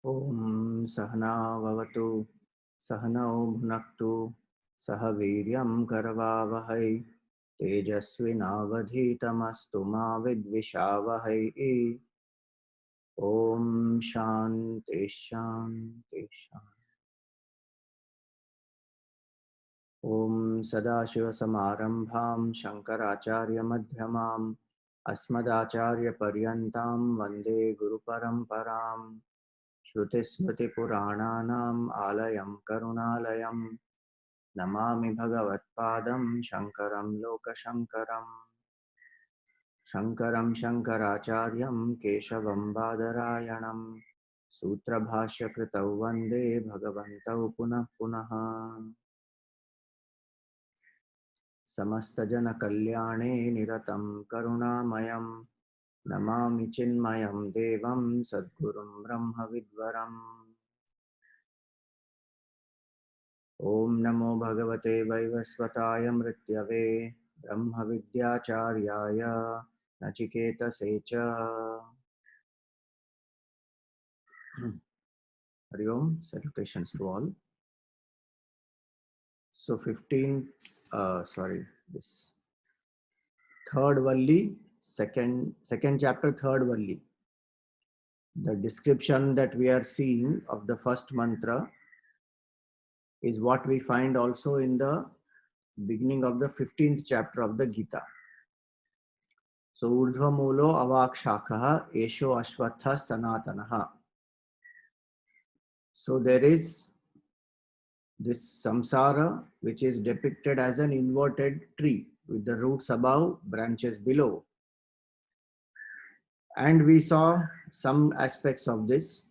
ओम सहना भवतु सहनौ भुनक्तु सह वीर्यं करवावहै तेजस्विनावधीतमस्तु मा विद्विषावहै। ओम शांति शांति शांति। ओम सदाशिवसमारंभां शंकराचार्यमध्यमाम् अस्मदाचार्यपर्यन्तां वन्दे गुरुपरम्पराम्। श्रुतिस्मृतिपुराणानाम् आलयं करुणालयं नमामि भगवत्पादं शङ्करं लोकशङ्करम्। शङ्करं शङ्कराचार्यं केशवं बादरायणं सूत्रभाष्यकृतौ वन्दे भगवन्तौ पुनः पुनः। समस्तजनकल्याणे निरतं करुणामयं नमामि चिन्मयं देवं सद्गुरुं ब्रह्मविद्वरम्। ओम नमो भगवते वैवस्वताय मृत्यवे ब्रह्मविद्याचार्याय नचिकेतसे च। Hari Om, salutations to all. So 15, this third Valli, second chapter, third Valli. The description that we are seeing of the first mantra is what we find also in the beginning of the 15th chapter of the Gita. So urdhvamulo avakshakaha esho ashvatha sanatanaha. So there is this samsara which is depicted as an inverted tree with the roots above, branches below. And we saw some aspects of this,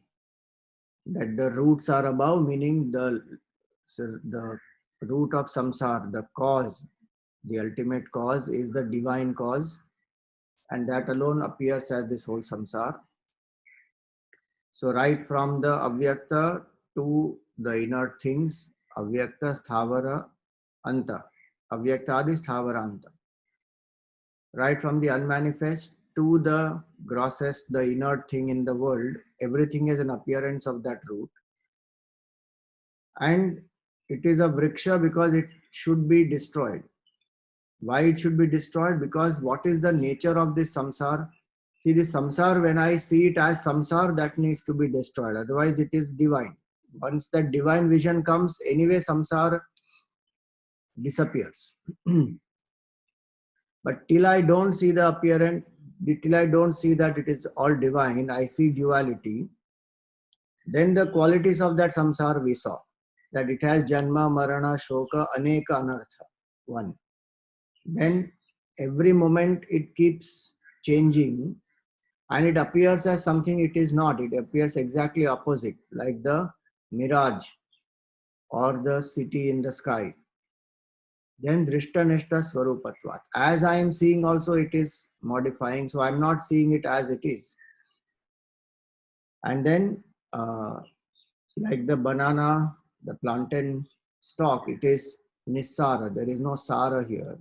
that the roots are above, meaning the root of samsara, the cause, the ultimate cause is the divine cause, and that alone appears as this whole samsara. So right from the avyakta to the inert things, avyakta sthavara anta, avyaktadi sthavara anta. Right from the unmanifest to the grossest, the inert thing in the world, everything is an appearance of that root. And it is a vriksha because it should be destroyed. Why it should be destroyed? Because what is the nature of this samsara? See, this samsara, when I see it as samsara, that needs to be destroyed. Otherwise, it is divine. Once that divine vision comes, anyway, samsara disappears. But till I don't see the appearance, till I don't see that it is all divine, I see duality, then the qualities of that samsara we saw. That it has janma, marana, shoka, aneka, anartha. One. Then every moment it keeps changing and it appears as something it is not. It appears exactly opposite, like the mirage or the city in the sky. Then drishta nishta swarupatvat. As I am seeing also it is modifying, so I am not seeing it as it is. And then like the banana, the plantain stalk, it is nissara, there is no sara here.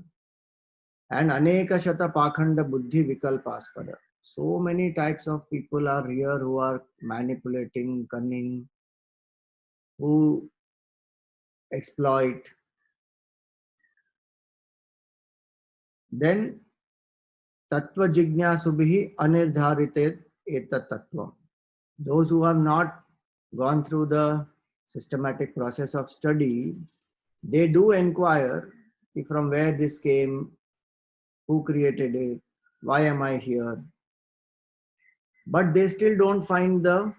And aneka shata pakhanda buddhi vikalpaspada. So many types of people are here who are manipulating, cunning, who exploit. Then tattva jignasubhi anirdharite etat tattvam. Those who have not gone through the systematic process of study, they do inquire from where this came, who created it, why am I here? But they still don't find the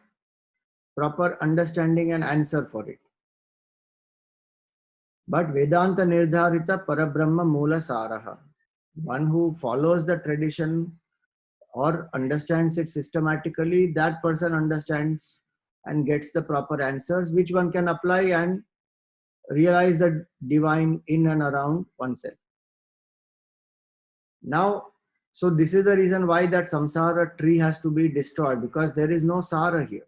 proper understanding and answer for it. But Vedanta Nirdharita Parabrahma Mula Saraha, one who follows the tradition or understands it systematically, that person understands and gets the proper answers, which one can apply and realize the divine in and around oneself. Now, so this is the reason why that samsara tree has to be destroyed, because there is no sara here.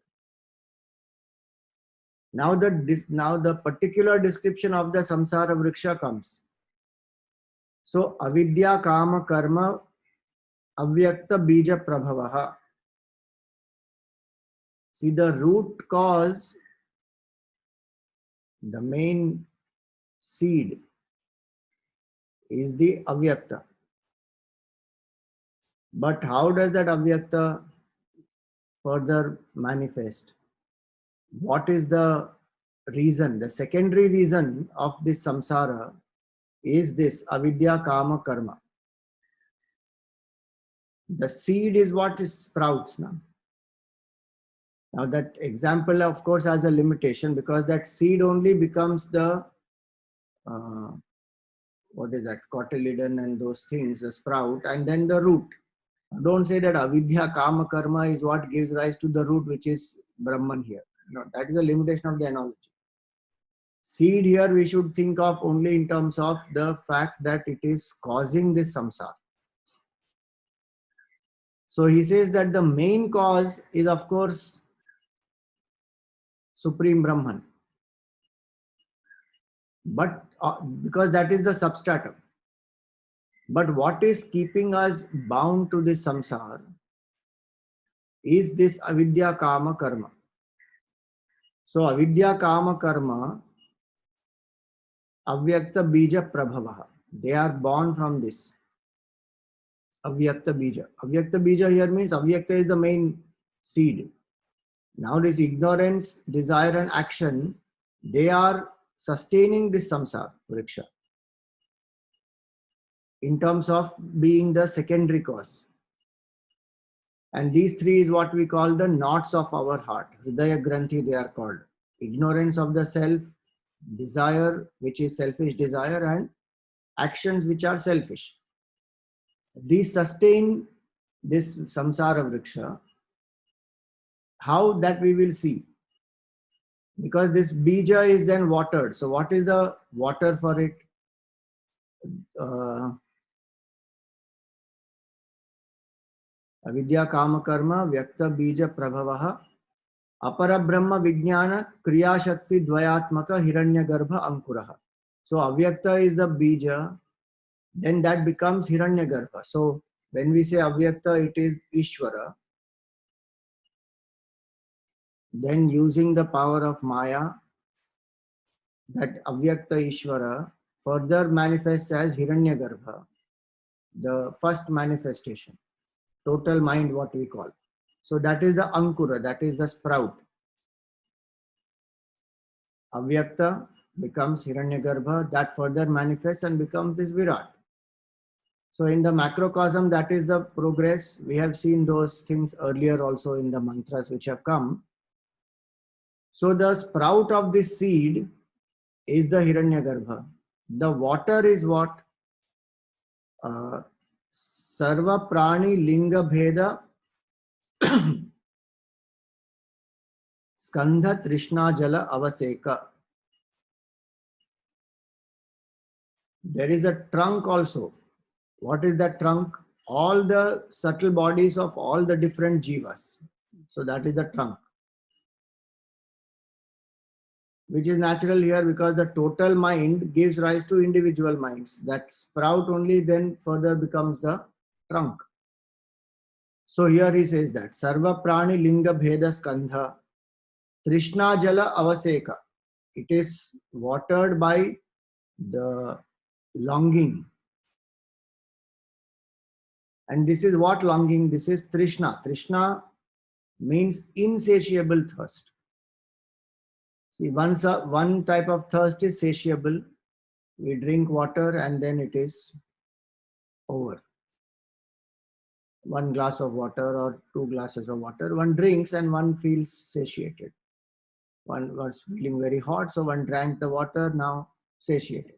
Now the particular description of the samsara vriksha comes. So avidya kama karma avyakta bija prabhavaha. See, the root cause, the main seed is the avyakta. But how does that avyakta further manifest? What is the reason? The secondary reason of this samsara is this avidya kama karma. The seed is what is sprouts now. Now that example of course has a limitation, because that seed only becomes the what is that, cotyledon and those things, the sprout, and then the root. Don't say that avidya kama karma is what gives rise to the root, which is Brahman here. No, that is a limitation of the analogy. Seed here we should think of only in terms of the fact that it is causing this samsara. So he says that the main cause is of course Supreme Brahman. But because that is the substratum. But what is keeping us bound to this samsara is this avidya kama karma. So avidya kama karma, avyakta bija prabhavaha. They are born from this avyakta bija. Avyakta bija here means avyakta is the main seed. Now this ignorance, desire and action, they are sustaining this samsara vriksha in terms of being the secondary cause. And these three is what we call the knots of our heart. Hridaya Granthi they are called. Ignorance of the self, desire which is selfish desire, and actions which are selfish. These sustain this samsara vriksha. How, that we will see. Because this bija is then watered. So what is the water for it? Avidya kama karma vyakta bija prabhavaha apara brahma vijnana kriya shakti dvayatmaka hiranya garbha ankuraha. So avyakta is the bija, then that becomes hiranya garbha. So when we say avyakta, it is Ishvara. Then using the power of Maya, that avyakta Ishvara further manifests as Hiranyagarbha, the first manifestation, total mind what we call. So that is the Ankura, that is the sprout. Avyakta becomes Hiranyagarbha, that further manifests and becomes this Virat. So in the macrocosm, that is the progress. We have seen those things earlier also in the mantras which have come. So the sprout of this seed is the Hiranyagarbha. The water is what? Sarva prani linga bheda skandha trishna jala avaseka. There is a trunk also. What is that trunk? All the subtle bodies of all the different jivas. So that is the trunk, which is natural here because the total mind gives rise to individual minds. That sprout only then further becomes the trunk. So here he says that Sarva Prani Linga Bheda Skandha Trishna Jala Avaseka. It is watered by the longing. And this is what longing? This is Trishna. Trishna means insatiable thirst. See, one type of thirst is satiable. We drink water and then it is over. One glass of water or two glasses of water, one drinks and one feels satiated. One was feeling very hot, so one drank the water, now satiated.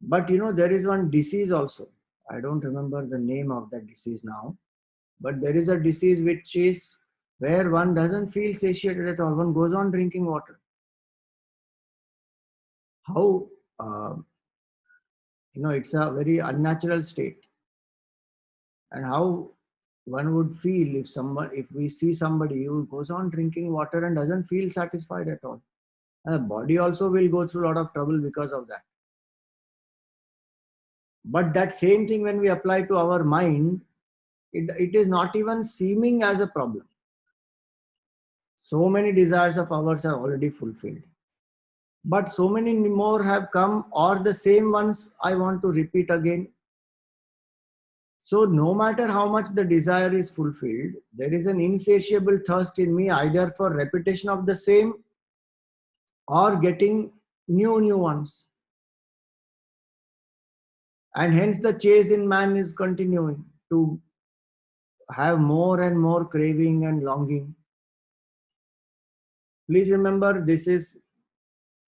But you know, there is one disease also. I don't remember the name of that disease now, but there is a disease which is where one doesn't feel satiated at all. One goes on drinking water. How, it's a very unnatural state. And how one would feel if we see somebody who goes on drinking water and doesn't feel satisfied at all. The body also will go through a lot of trouble because of that. But that same thing when we apply to our mind, it is not even seeming as a problem. So many desires of ours are already fulfilled. But so many more have come, or the same ones I want to repeat again. So no matter how much the desire is fulfilled, there is an insatiable thirst in me either for repetition of the same or getting new ones. And hence the chase in man is continuing to have more and more craving and longing. Please remember, this is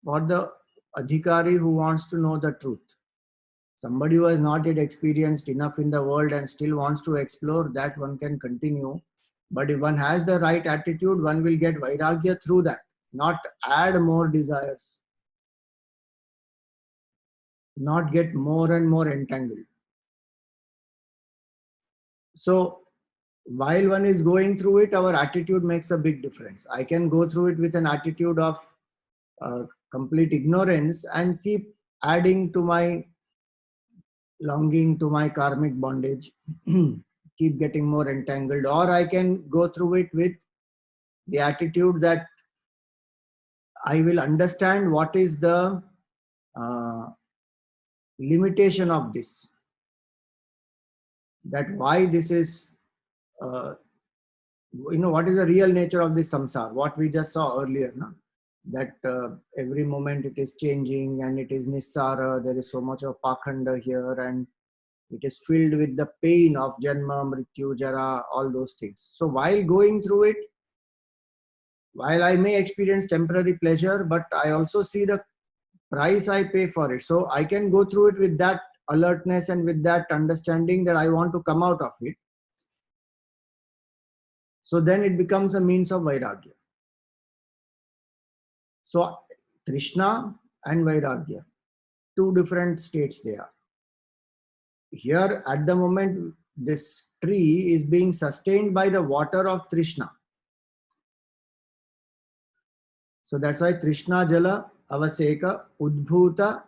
for the adhikari who wants to know the truth. Somebody who has not yet experienced enough in the world and still wants to explore, that one can continue. But if one has the right attitude, one will get vairagya through that, not add more desires, not get more and more entangled. So while one is going through it, our attitude makes a big difference. I can go through it with an attitude of complete ignorance and keep adding to my longing, to my karmic bondage, keep getting more entangled. Or I can go through it with the attitude that I will understand what is the uh, limitation of this, that why this is, uh, what is the real nature of this samsara, what we just saw earlier, no? That every moment it is changing and it is nissara, there is so much of pakhanda here, and it is filled with the pain of janma, mrityu, jara, all those things. So while going through it, while I may experience temporary pleasure, but I also see the price I pay for it. So I can go through it with that alertness and with that understanding that I want to come out of it. So then it becomes a means of vairagya. So Trishna and vairagya, two different states they are. Here at the moment, this tree is being sustained by the water of Trishna. So that's why Trishna Jala Avaseka Udbhuta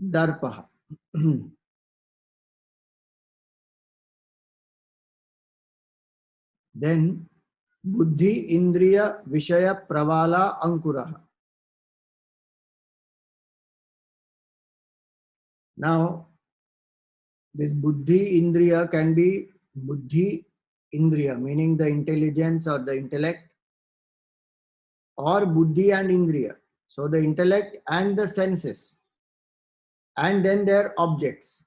Darpaha. Then Buddhi Indriya Vishaya Pravala Ankuraha. Now, this Buddhi Indriya can be Buddhi Indriya, meaning the intelligence or the intellect, or Buddhi and Indriya. So the intellect and the senses, and then their objects.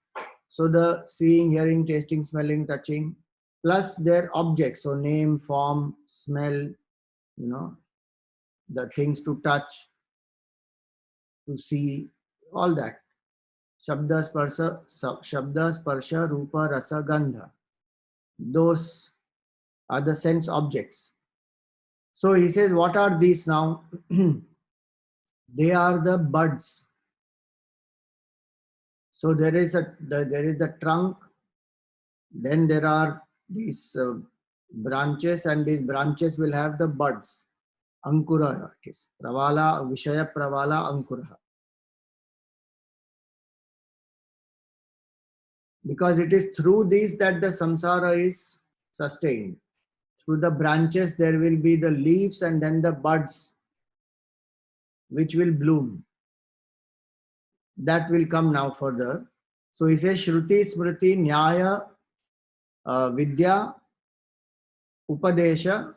So the seeing, hearing, tasting, smelling, touching, plus their objects. So name, form, smell, the things to touch, to see, all that. Shabda, Sparsha, Rupa, Rasa, Gandha. Those are the sense objects. So he says, what are these now? They are the buds. So there is the trunk, then there are these branches, and these branches will have the buds. Ankura, it is. Pravala, Vishaya Pravala Ankura. Because it is through these that the samsara is sustained. Through the branches there will be the leaves and then the buds which will bloom. That will come now further. So he says Shruti, Smriti, Nyaya, Vidya, Upadesha,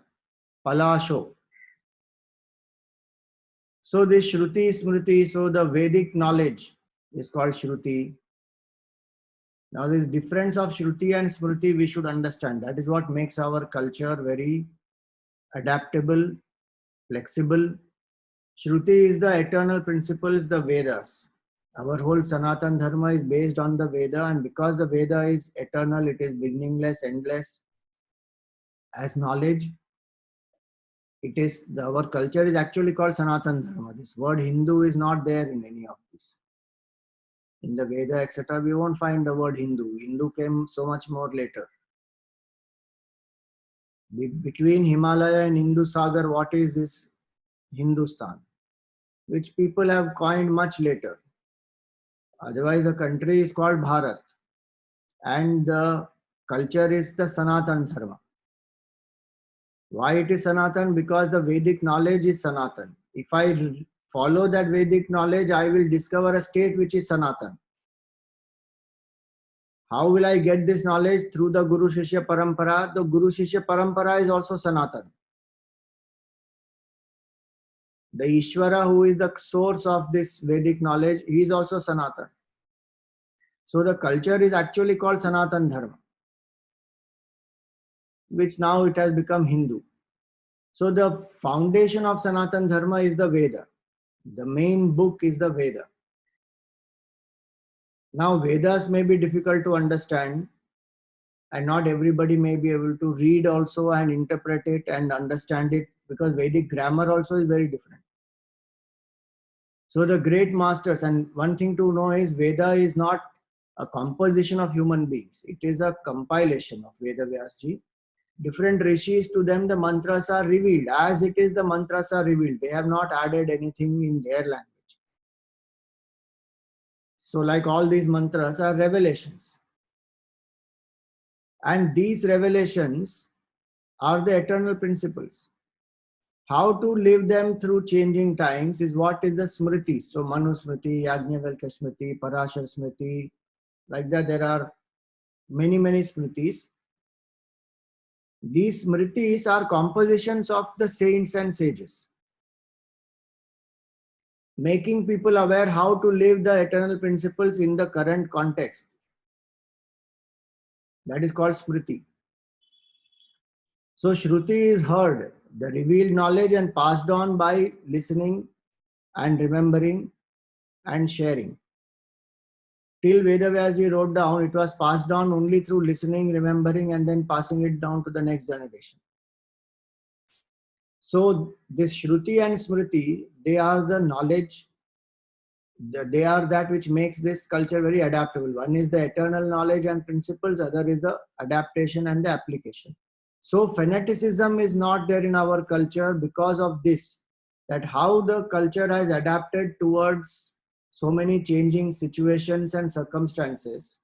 Palasho. So this Shruti, Smriti, so the Vedic knowledge is called Shruti. Now this difference of Shruti and Smriti we should understand. That is what makes our culture very adaptable, flexible. Shruti is the eternal principles, the Vedas. Our whole Sanatan Dharma is based on the Veda, and because the Veda is eternal, it is beginningless, endless as knowledge. It is our culture is actually called Sanatan Dharma. This word Hindu is not there in any of this. In the Veda, etc., we won't find the word Hindu. Hindu came so much more later. Between Himalaya and Hindu Sagar, what is this? Hindustan, which people have coined much later. Otherwise, the country is called Bharat, and the culture is the Sanatan Dharma. Why it is Sanatan? Because the Vedic knowledge is Sanatan. If I follow that Vedic knowledge, I will discover a state which is Sanatan. How will I get this knowledge? Through the Guru Shishya Parampara. The Guru Shishya Parampara is also Sanatan. The Ishvara, who is the source of this Vedic knowledge, he is also Sanatan. So the culture is actually called Sanatan Dharma, which now it has become Hindu. So the foundation of Sanatan Dharma is the Veda. The main book is the Veda. Now Vedas may be difficult to understand, and not everybody may be able to read also and interpret it and understand it, because Vedic grammar also is very different. So the great masters, and one thing to know is Veda is not a composition of human beings. It is a compilation of Veda Vyasji. Different rishis, to them the mantras are revealed. As it is, the mantras are revealed. They have not added anything in their language. So like all these mantras are revelations. And these revelations are the eternal principles. How to live them through changing times is what is the Smriti. So Manu Smriti, Yajnavalkya Smriti, Parashar Smriti, like that there are many Smritis. These Smritis are compositions of the saints and sages, making people aware how to live the eternal principles in the current context. That is called Smriti. So Shruti is heard, the revealed knowledge, and passed on by listening and remembering and sharing. Till Vedavyasji wrote down, it was passed on only through listening, remembering, and then passing it down to the next generation. So this Shruti and Smriti, they are the knowledge, they are that which makes this culture very adaptable. One is the eternal knowledge and principles, other is the adaptation and the application. So fanaticism is not there in our culture because of this, that how the culture has adapted towards so many changing situations and circumstances.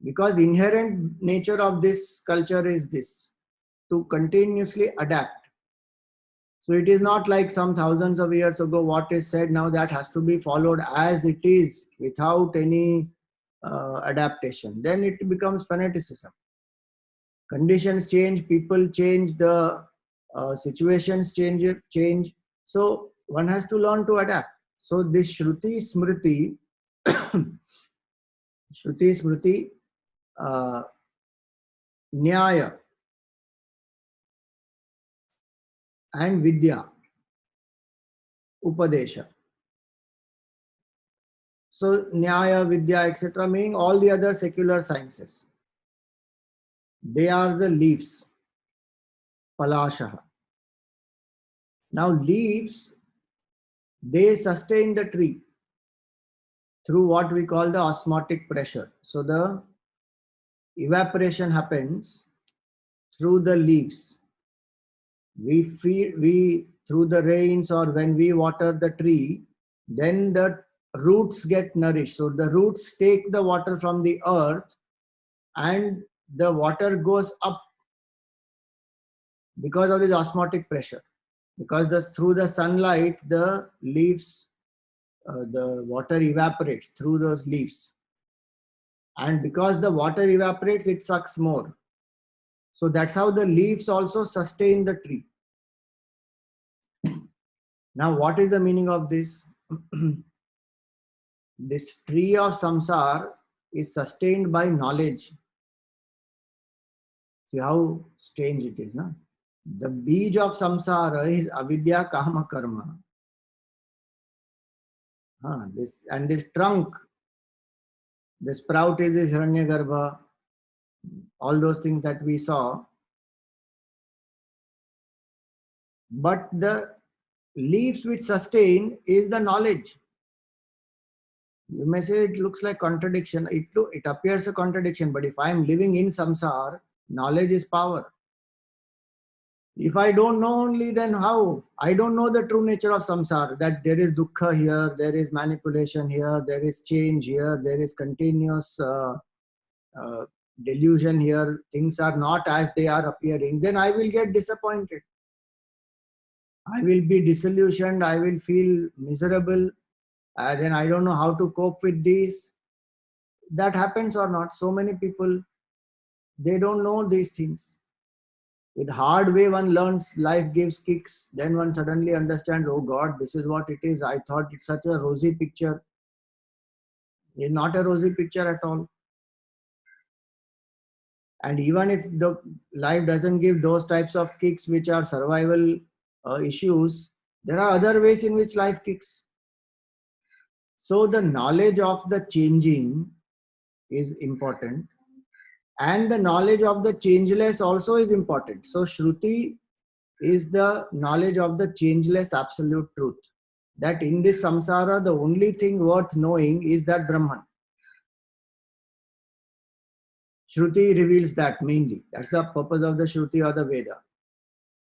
Because inherent nature of this culture is this, to continuously adapt. So it is not like some thousands of years ago what is said now that has to be followed as it is without any adaptation. Then it becomes fanaticism. Conditions change, people change, the situations change. So one has to learn to adapt. So this Shruti Smriti, Shruti Smriti, Nyaya and Vidya, Upadesha. So Nyaya, Vidya, etc., meaning all the other secular sciences. They are the leaves, Palashaha. Now leaves, they sustain the tree through what we call the osmotic pressure. So the evaporation happens through the leaves. We through the rains or when we water the tree, then the roots get nourished. So the roots take the water from the earth and the water goes up because of this osmotic pressure. Because through the sunlight, the leaves, the water evaporates through those leaves. And because the water evaporates, it sucks more. So that's how the leaves also sustain the tree. Now, what is the meaning of this? This tree of samsara is sustained by knowledge. See how strange it is, no? The beej of samsara is avidya kama karma. This trunk, the sprout is this Hiranyagarbha, all those things that we saw. But the leaves which sustain is the knowledge. You may say it looks like contradiction. It appears a contradiction, but if I am living in samsara, knowledge is power. If I don't know only, then how? I don't know the true nature of samsara, that there is dukkha here, there is manipulation here, there is change here, there is continuous delusion here, things are not as they are appearing, then I will get disappointed. I will be disillusioned, I will feel miserable, then I don't know how to cope with this. That happens or not? So many people, they don't know these things. With hard way one learns, life gives kicks, then one suddenly understands, oh God, this is what it is. I thought it's such a rosy picture. It's not a rosy picture at all. And even if the life doesn't give those types of kicks which are survival issues, there are other ways in which life kicks. So the knowledge of the changing is important, and the knowledge of the changeless also is important. So Shruti is the knowledge of the changeless absolute truth, that in this samsara the only thing worth knowing is that Brahman. Shruti reveals that mainly. That's the purpose of the Shruti or the Veda.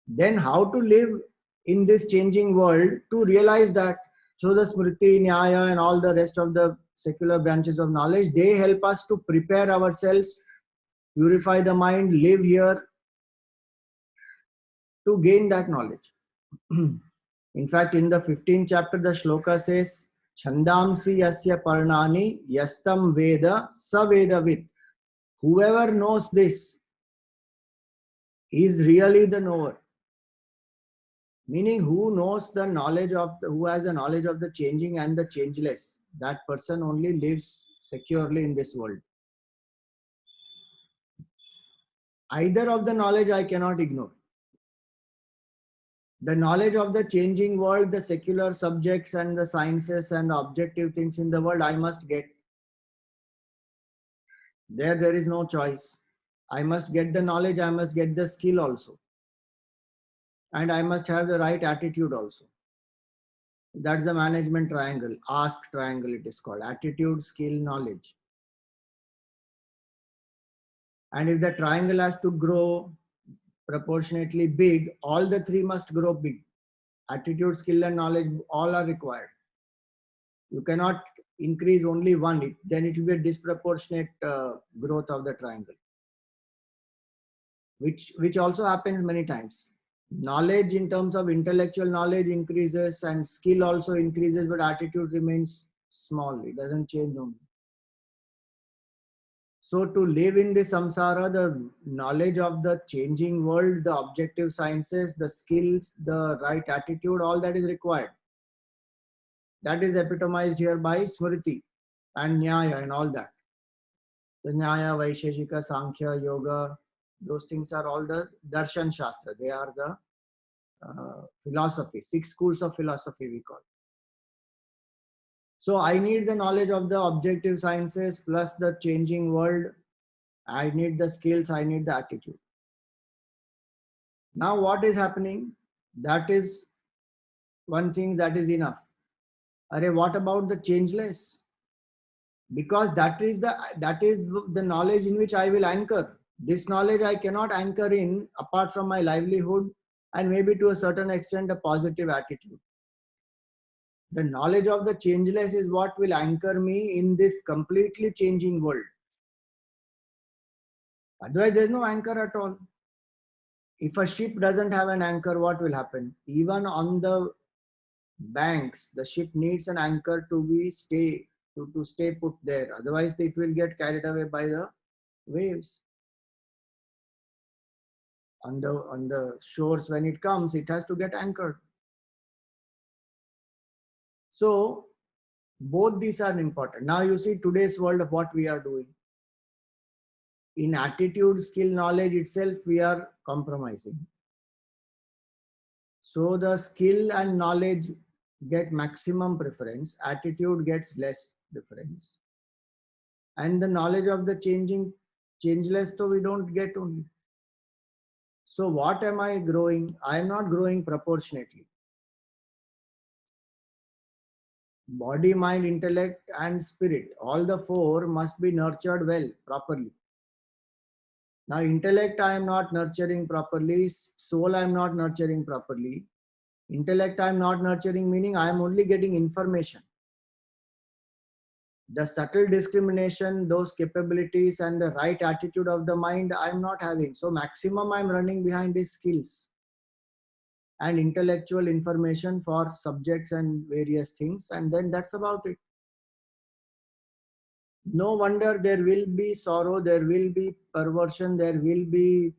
Then how to live in this changing world, to realize that. So the Smriti, Nyaya and all the rest of the secular branches of knowledge, they help us to prepare ourselves, purify the mind, live here to gain that knowledge. In fact, in the 15th chapter, the shloka says, Chandamsi yasya parnani yastam veda sa vedavit. Whoever knows this is really the knower. Meaning, who knows the knowledge of who has the knowledge of the changing and the changeless, that person only lives securely in this world. Either of the knowledge I cannot ignore. The knowledge of the changing world, the secular subjects and the sciences and the objective things in the world, I must get. There is no choice. I must get the knowledge, I must get the skill also. And I must have the right attitude also. That's the management triangle, ask triangle it is called. Attitude, skill, knowledge. And if the triangle has to grow proportionately big, all the three must grow big. Attitude, skill and knowledge, all are required. You cannot increase only one, then it will be a disproportionate growth of the triangle. Which also happens many times. Knowledge in terms of intellectual knowledge increases and skill also increases, but attitude remains small. It doesn't change only. So to live in the samsara, the knowledge of the changing world, the objective sciences, the skills, the right attitude, all that is required. That is epitomized here by Smriti and Nyaya and all that. The Nyaya, Vaisheshika, Sankhya, Yoga, those things are all the Darshan Shastra. They are the philosophy, 6 schools of philosophy we call. So I need the knowledge of the objective sciences plus the changing world. I need the skills, I need the attitude. Now what is happening? That is one thing that is enough. Array, what about the changeless? Because that is the knowledge in which I will anchor. This knowledge I cannot anchor in apart from my livelihood and maybe to a certain extent a positive attitude. The knowledge of the changeless is what will anchor me in this completely changing world. Otherwise, there is no anchor at all. If a ship doesn't have an anchor, what will happen? Even on the banks, the ship needs an anchor to stay put there. Otherwise, it will get carried away by the waves. On the shores, when it comes, it has to get anchored. So both these are important. Now you see today's world of what we are doing. In attitude, skill, knowledge itself, we are compromising. So the skill and knowledge get maximum preference, attitude gets less preference. And the knowledge of the changeless, so we don't get only. So what am I growing? I am not growing proportionately. Body, mind, intellect and spirit, all the 4 must be nurtured well, properly. Now intellect I am not nurturing properly, soul I am not nurturing properly. Intellect I am not nurturing, meaning I am only getting information. The subtle discrimination, those capabilities and the right attitude of the mind, I'm not having. So maximum I'm running behind is skills and intellectual information for subjects and various things. And then that's about it. No wonder there will be sorrow, there will be perversion, there will be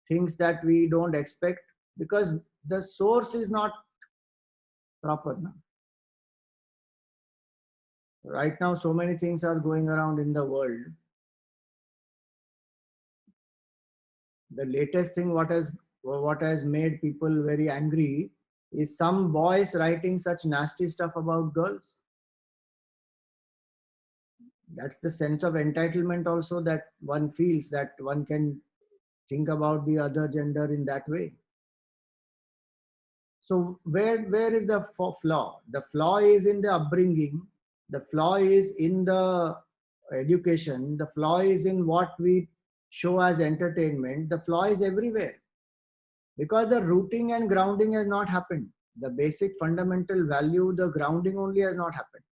things that we don't expect, because the source is not proper now. Right now, so many things are going around in the world. The latest thing what has made people very angry is some boys writing such nasty stuff about girls. That's the sense of entitlement also that one feels, that one can think about the other gender in that way. So where is the flaw? The flaw is in the upbringing. The flaw is in the education. The flaw is in what we show as entertainment. The flaw is everywhere, because the rooting and grounding has not happened. The basic fundamental value, the grounding only has not happened.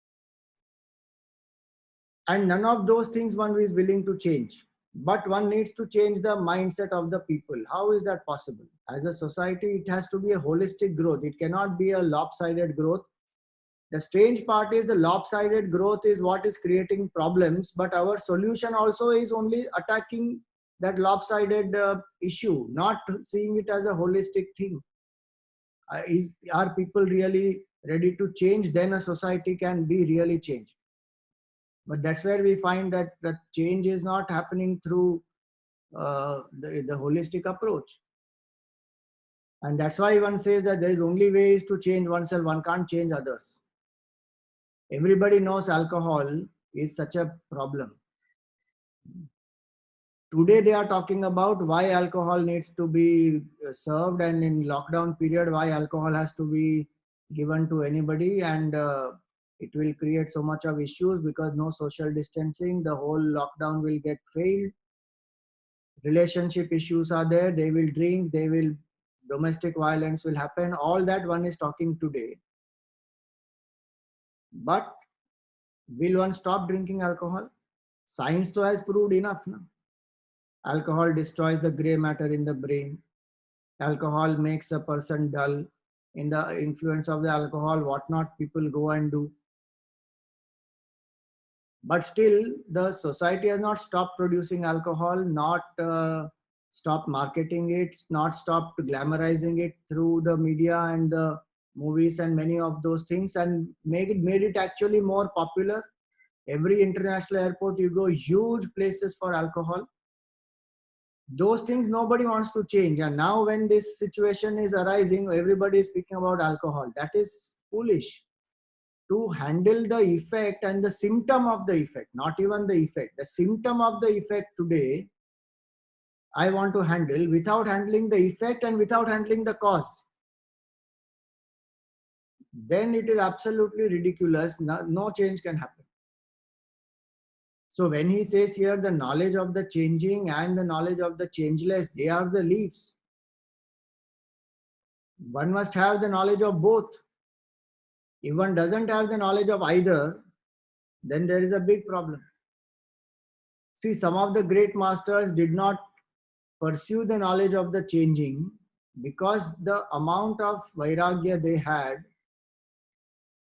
And none of those things one is willing to change. But one needs to change the mindset of the people. How is that possible? As a society, it has to be a holistic growth. It cannot be a lopsided growth. The strange part is the lopsided growth is what is creating problems, but our solution also is only attacking that lopsided issue, not seeing it as a holistic thing. Are people really ready to change? Then a society can be really changed. But that's where we find that the change is not happening through the holistic approach. And that's why one says that there is only ways to change oneself, one can't change others. Everybody knows alcohol is such a problem. Today they are talking about why alcohol needs to be served, and in lockdown period why alcohol has to be given to anybody, and it will create so much of issues because no social distancing, the whole lockdown will get failed. Relationship issues are there, they will drink, domestic violence will happen, all that one is talking today. But will one stop drinking alcohol? Science though has proved enough now. Alcohol destroys the gray matter in the brain. Alcohol makes a person dull. In the influence of the alcohol, what not people go and do. But still, the society has not stopped producing alcohol, not stopped marketing it, not stopped glamorizing it through the media and the movies and many of those things, and made it actually more popular. Every international airport you go, huge places for alcohol. Those things nobody wants to change. And now when this situation is arising, everybody is speaking about alcohol. That is foolish. To handle the effect and the symptom of the effect, not even the effect, the symptom of the effect today, I want to handle without handling the effect and without handling the cause. Then it is absolutely ridiculous. No change can happen. So when he says here the knowledge of the changing and the knowledge of the changeless, they are the leaves. One must have the knowledge of both. If one doesn't have the knowledge of either, then there is a big problem. See, some of the great masters did not pursue the knowledge of the changing because the amount of vairagya they had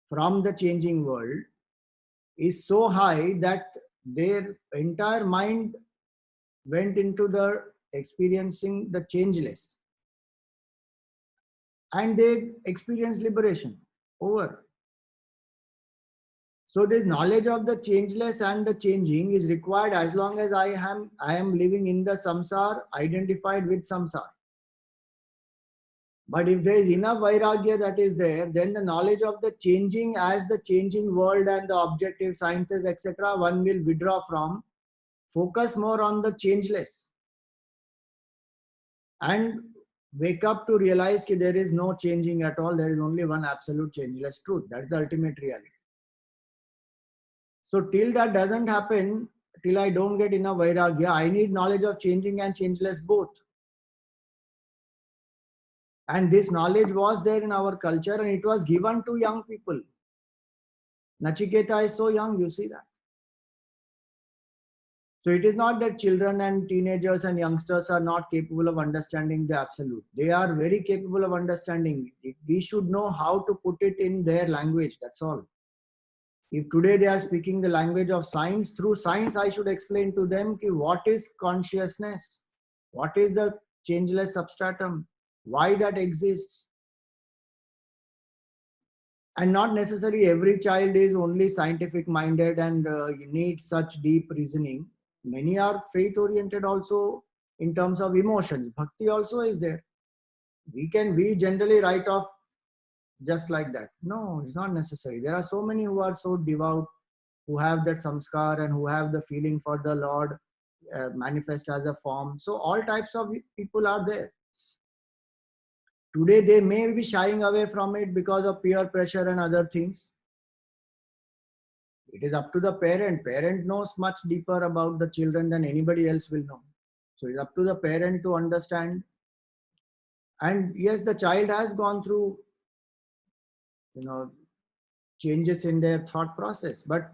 from the changing world is so high that their entire mind went into the experiencing the changeless, and they experienced liberation over. So this knowledge of the changeless and the changing is required as long as I am living in the samsara, identified with samsara. But if there is enough vairagya that is there, then the knowledge of the changing as the changing world and the objective sciences, etc., one will withdraw from, focus more on the changeless, and wake up to realize that there is no changing at all. There is only one absolute changeless truth. That's the ultimate reality. So till that doesn't happen, till I don't get enough vairagya, I need knowledge of changing and changeless both. And this knowledge was there in our culture and it was given to young people. Nachiketa is so young, you see that. So it is not that children and teenagers and youngsters are not capable of understanding the absolute. They are very capable of understanding it. We should know how to put it in their language. That's all. If today they are speaking the language of science, through science I should explain to them what is consciousness, what is the changeless substratum, why that exists. And not necessarily every child is only scientific minded and needs such deep reasoning. Many are faith oriented also in terms of emotions. Bhakti also is there. We generally write off just like that. No, it's not necessary. There are so many who are so devout, who have that samskar and who have the feeling for the Lord manifest as a form. So all types of people are there. Today they may be shying away from it because of peer pressure and other things. It is up to the parent. Parent knows much deeper about the children than anybody else will know. So it's up to the parent to understand. And yes, the child has gone through, changes in their thought process. But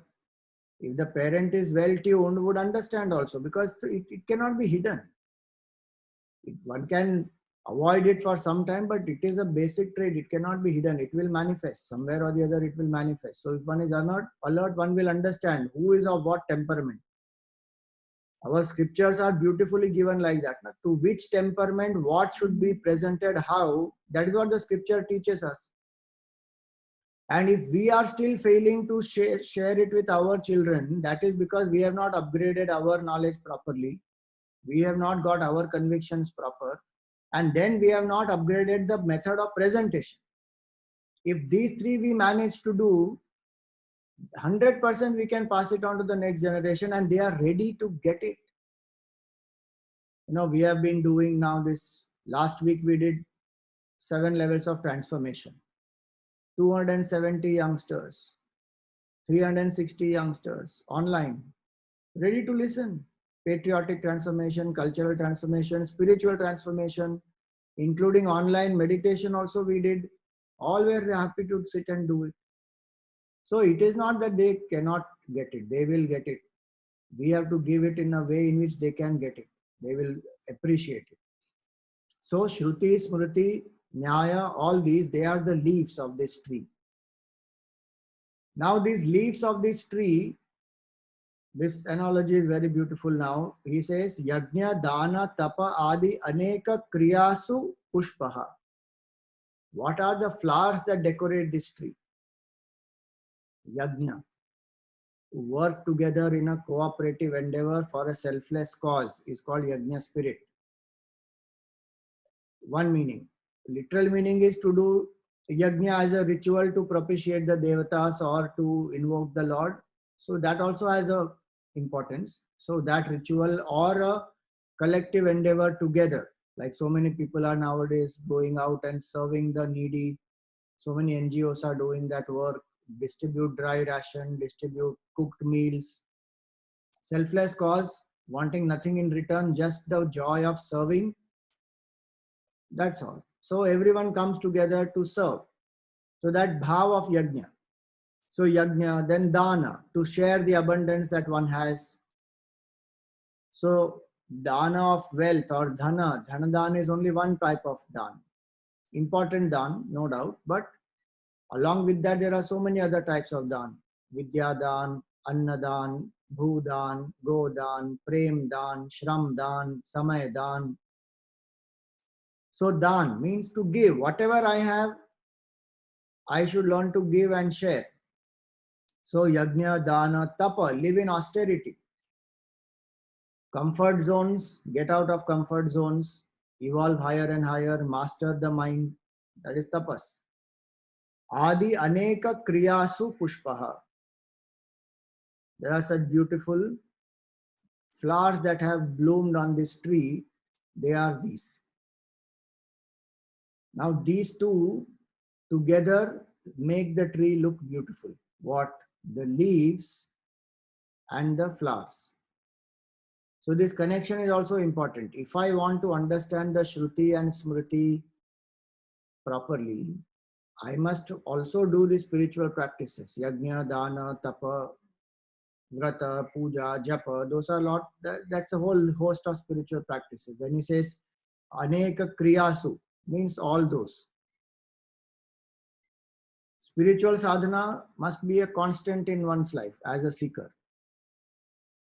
if the parent is well tuned, would understand also, because it cannot be hidden. One can avoid it for some time, but it is a basic trait. It cannot be hidden. It will manifest somewhere or the other. It will manifest. So if one is alert, one will understand who is of what temperament. Our scriptures are beautifully given like that. Now, to which temperament, what should be presented, how, that is what the scripture teaches us. And if we are still failing to share it with our children, that is because we have not upgraded our knowledge properly. We have not got our convictions proper. And then we have not upgraded the method of presentation. If these three we manage to do, 100% we can pass it on to the next generation and they are ready to get it. We have been doing now this, last week we did 7 levels of transformation. 270 youngsters, 360 youngsters online, ready to listen. Patriotic transformation, cultural transformation, spiritual transformation, including online meditation also we did. All were happy to sit and do it. So it is not that they cannot get it. They will get it. We have to give it in a way in which they can get it. They will appreciate it. So Shruti, Smriti, Nyaya, all these, they are the leaves of this tree. Now these leaves of this tree, this analogy is very beautiful now. He says, Yajna, Dana, Tapa, Adi, Aneka, Kriyasu, Pushpaha. What are the flowers that decorate this tree? Yajna. Work together in a cooperative endeavor for a selfless cause is called Yajna spirit. One meaning. Literal meaning is to do Yajna as a ritual to propitiate the devatas or to invoke the Lord. So that also has a importance. So that ritual or a collective endeavor together, like so many people are nowadays going out and serving the needy. So many NGOs are doing that work, distribute dry ration, distribute cooked meals. Selfless cause, wanting nothing in return, just the joy of serving. That's all. So everyone comes together to serve. So that bhav of yajna. So yajna, then dana, to share the abundance that one has. So dana of wealth or dhana, dhanadana is only one type of dan. Important dan, no doubt, but along with that there are so many other types of dan. Vidya dan, anna dan, bhudan, godan, prem dan, shram dan, samay dan. So dan means to give. Whatever I have, I should learn to give and share. So yajna, dana, tapa, live in austerity. Comfort zones, get out of comfort zones, evolve higher and higher, master the mind. That is tapas. Adi aneka kriyasu pushpaha. There are such beautiful flowers that have bloomed on this tree. They are these. Now these two together make the tree look beautiful. What? The leaves and the flowers. So this connection is also important. If I want to understand the Shruti and Smriti properly, I must also do the spiritual practices. Yajna, Dana, Tapa. Vrata, puja, japa, those are that's a whole host of spiritual practices. When he says aneka kriyasu, means all those. Spiritual sadhana must be a constant in one's life as a seeker.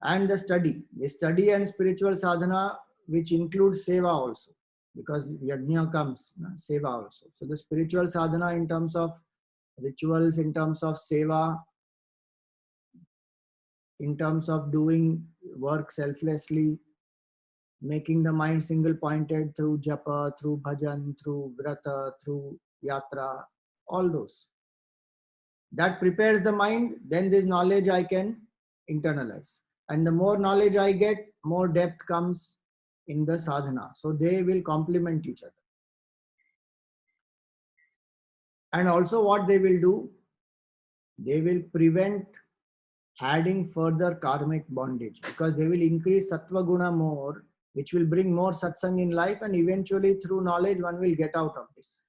And the study and spiritual sadhana, which includes seva also, because yajna comes, seva also. So the spiritual sadhana in terms of rituals, in terms of seva, in terms of doing work selflessly, making the mind single pointed through japa, through bhajan, through vrata, through yatra, all those. That prepares the mind, then this knowledge I can internalize. And the more knowledge I get, more depth comes in the sadhana. So they will complement each other. And also what they will do, they will prevent adding further karmic bondage, because they will increase sattva guna more, which will bring more satsang in life, and eventually through knowledge one will get out of this.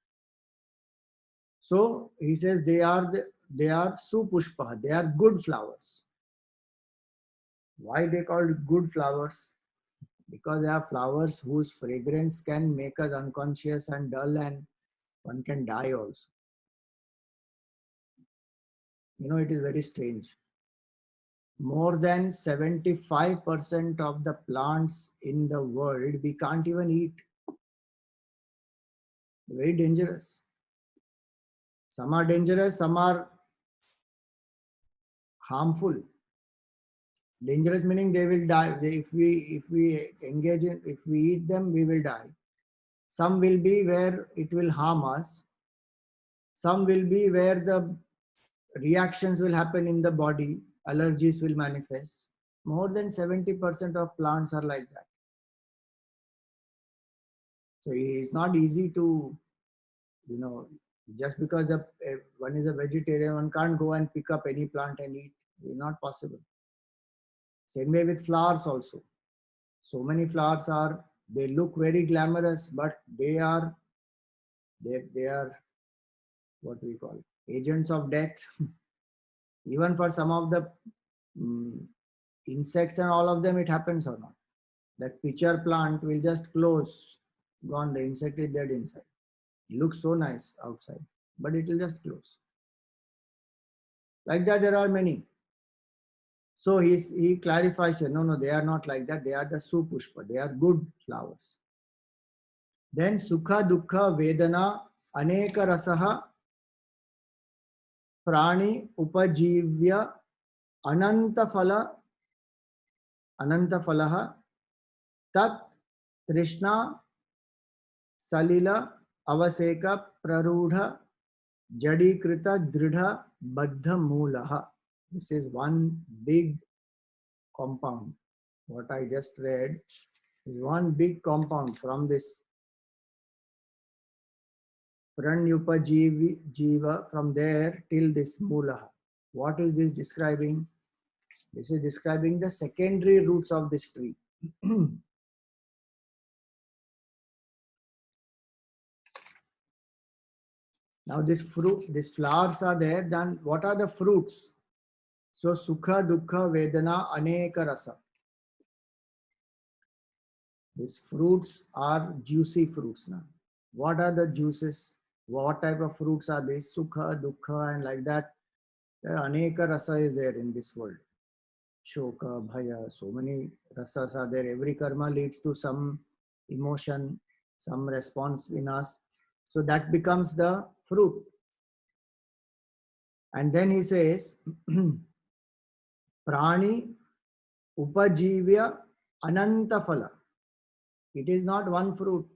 So he says they are supushpa, they are good flowers. Why they called good flowers? Because they are flowers whose fragrance can make us unconscious and dull, and one can die also. You know, it is very strange. More than 75% of the plants in the world we can't even eat. Very dangerous. Some are dangerous, some are harmful. Dangerous meaning they will die. If we engage in, if we eat them, we will die. Some will be where it will harm us. Some will be where the reactions will happen in the body, allergies will manifest. More than 70% of plants are like that. So it's not easy to, just because one is a vegetarian, one can't go and pick up any plant and eat. It's not possible. Same way with flowers also. So many flowers they look very glamorous, but they are what we call agents of death. Even for some of the insects and all of them, it happens or not. That pitcher plant will just close, gone, the insect is dead inside. It looks so nice outside, but it will just close. Like that, there are many. So he clarifies here, no, they are not like that. They are the supushpa. They are good flowers. Then sukha, dukkha, vedana, aneka rasaha, prani, upajivya, ananta falaha, tat, trishna, salila, avaseka, prarudha, jadikrita, dridha, baddha, mulaha. This is one big compound. What I just read is one big compound from this Pranyupajiva, from there till this Mulaha. What is this describing? This is describing the secondary roots of this tree. Now these flowers are there, then what are the fruits? So Sukha, Dukkha, Vedana, Aneka Rasa. These fruits are juicy fruits now. What are the juices? What type of fruits are these? Sukha, Dukkha, and like that. The Aneka Rasa is there in this world. Shoka, Bhaya, so many rasas are there. Every karma leads to some emotion, some response in us. So that becomes the fruit. And then he says, Prani Upajivya Ananta Phala. It is not one fruit.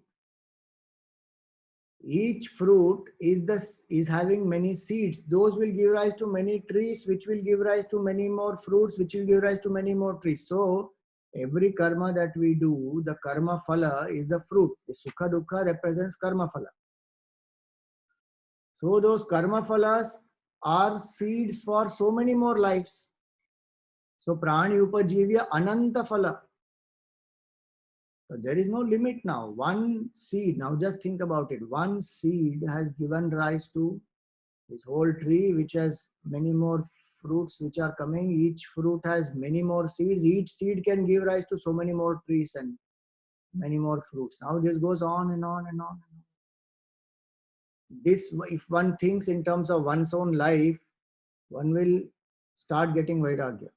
Each fruit is having many seeds. Those will give rise to many trees, which will give rise to many more fruits, which will give rise to many more trees. So every karma that we do, the karma phala is the fruit. The sukha dukkha represents karma phala. So those karma phalas are seeds for so many more lives. So prani upajivya ananta phala. So there is no limit now. One seed, now just think about it. One seed has given rise to this whole tree, which has many more fruits which are coming, each fruit has many more seeds. Each seed can give rise to so many more trees and many more fruits. Now this goes on and on and on. This, if one thinks in terms of one's own life, one will start getting vairagya.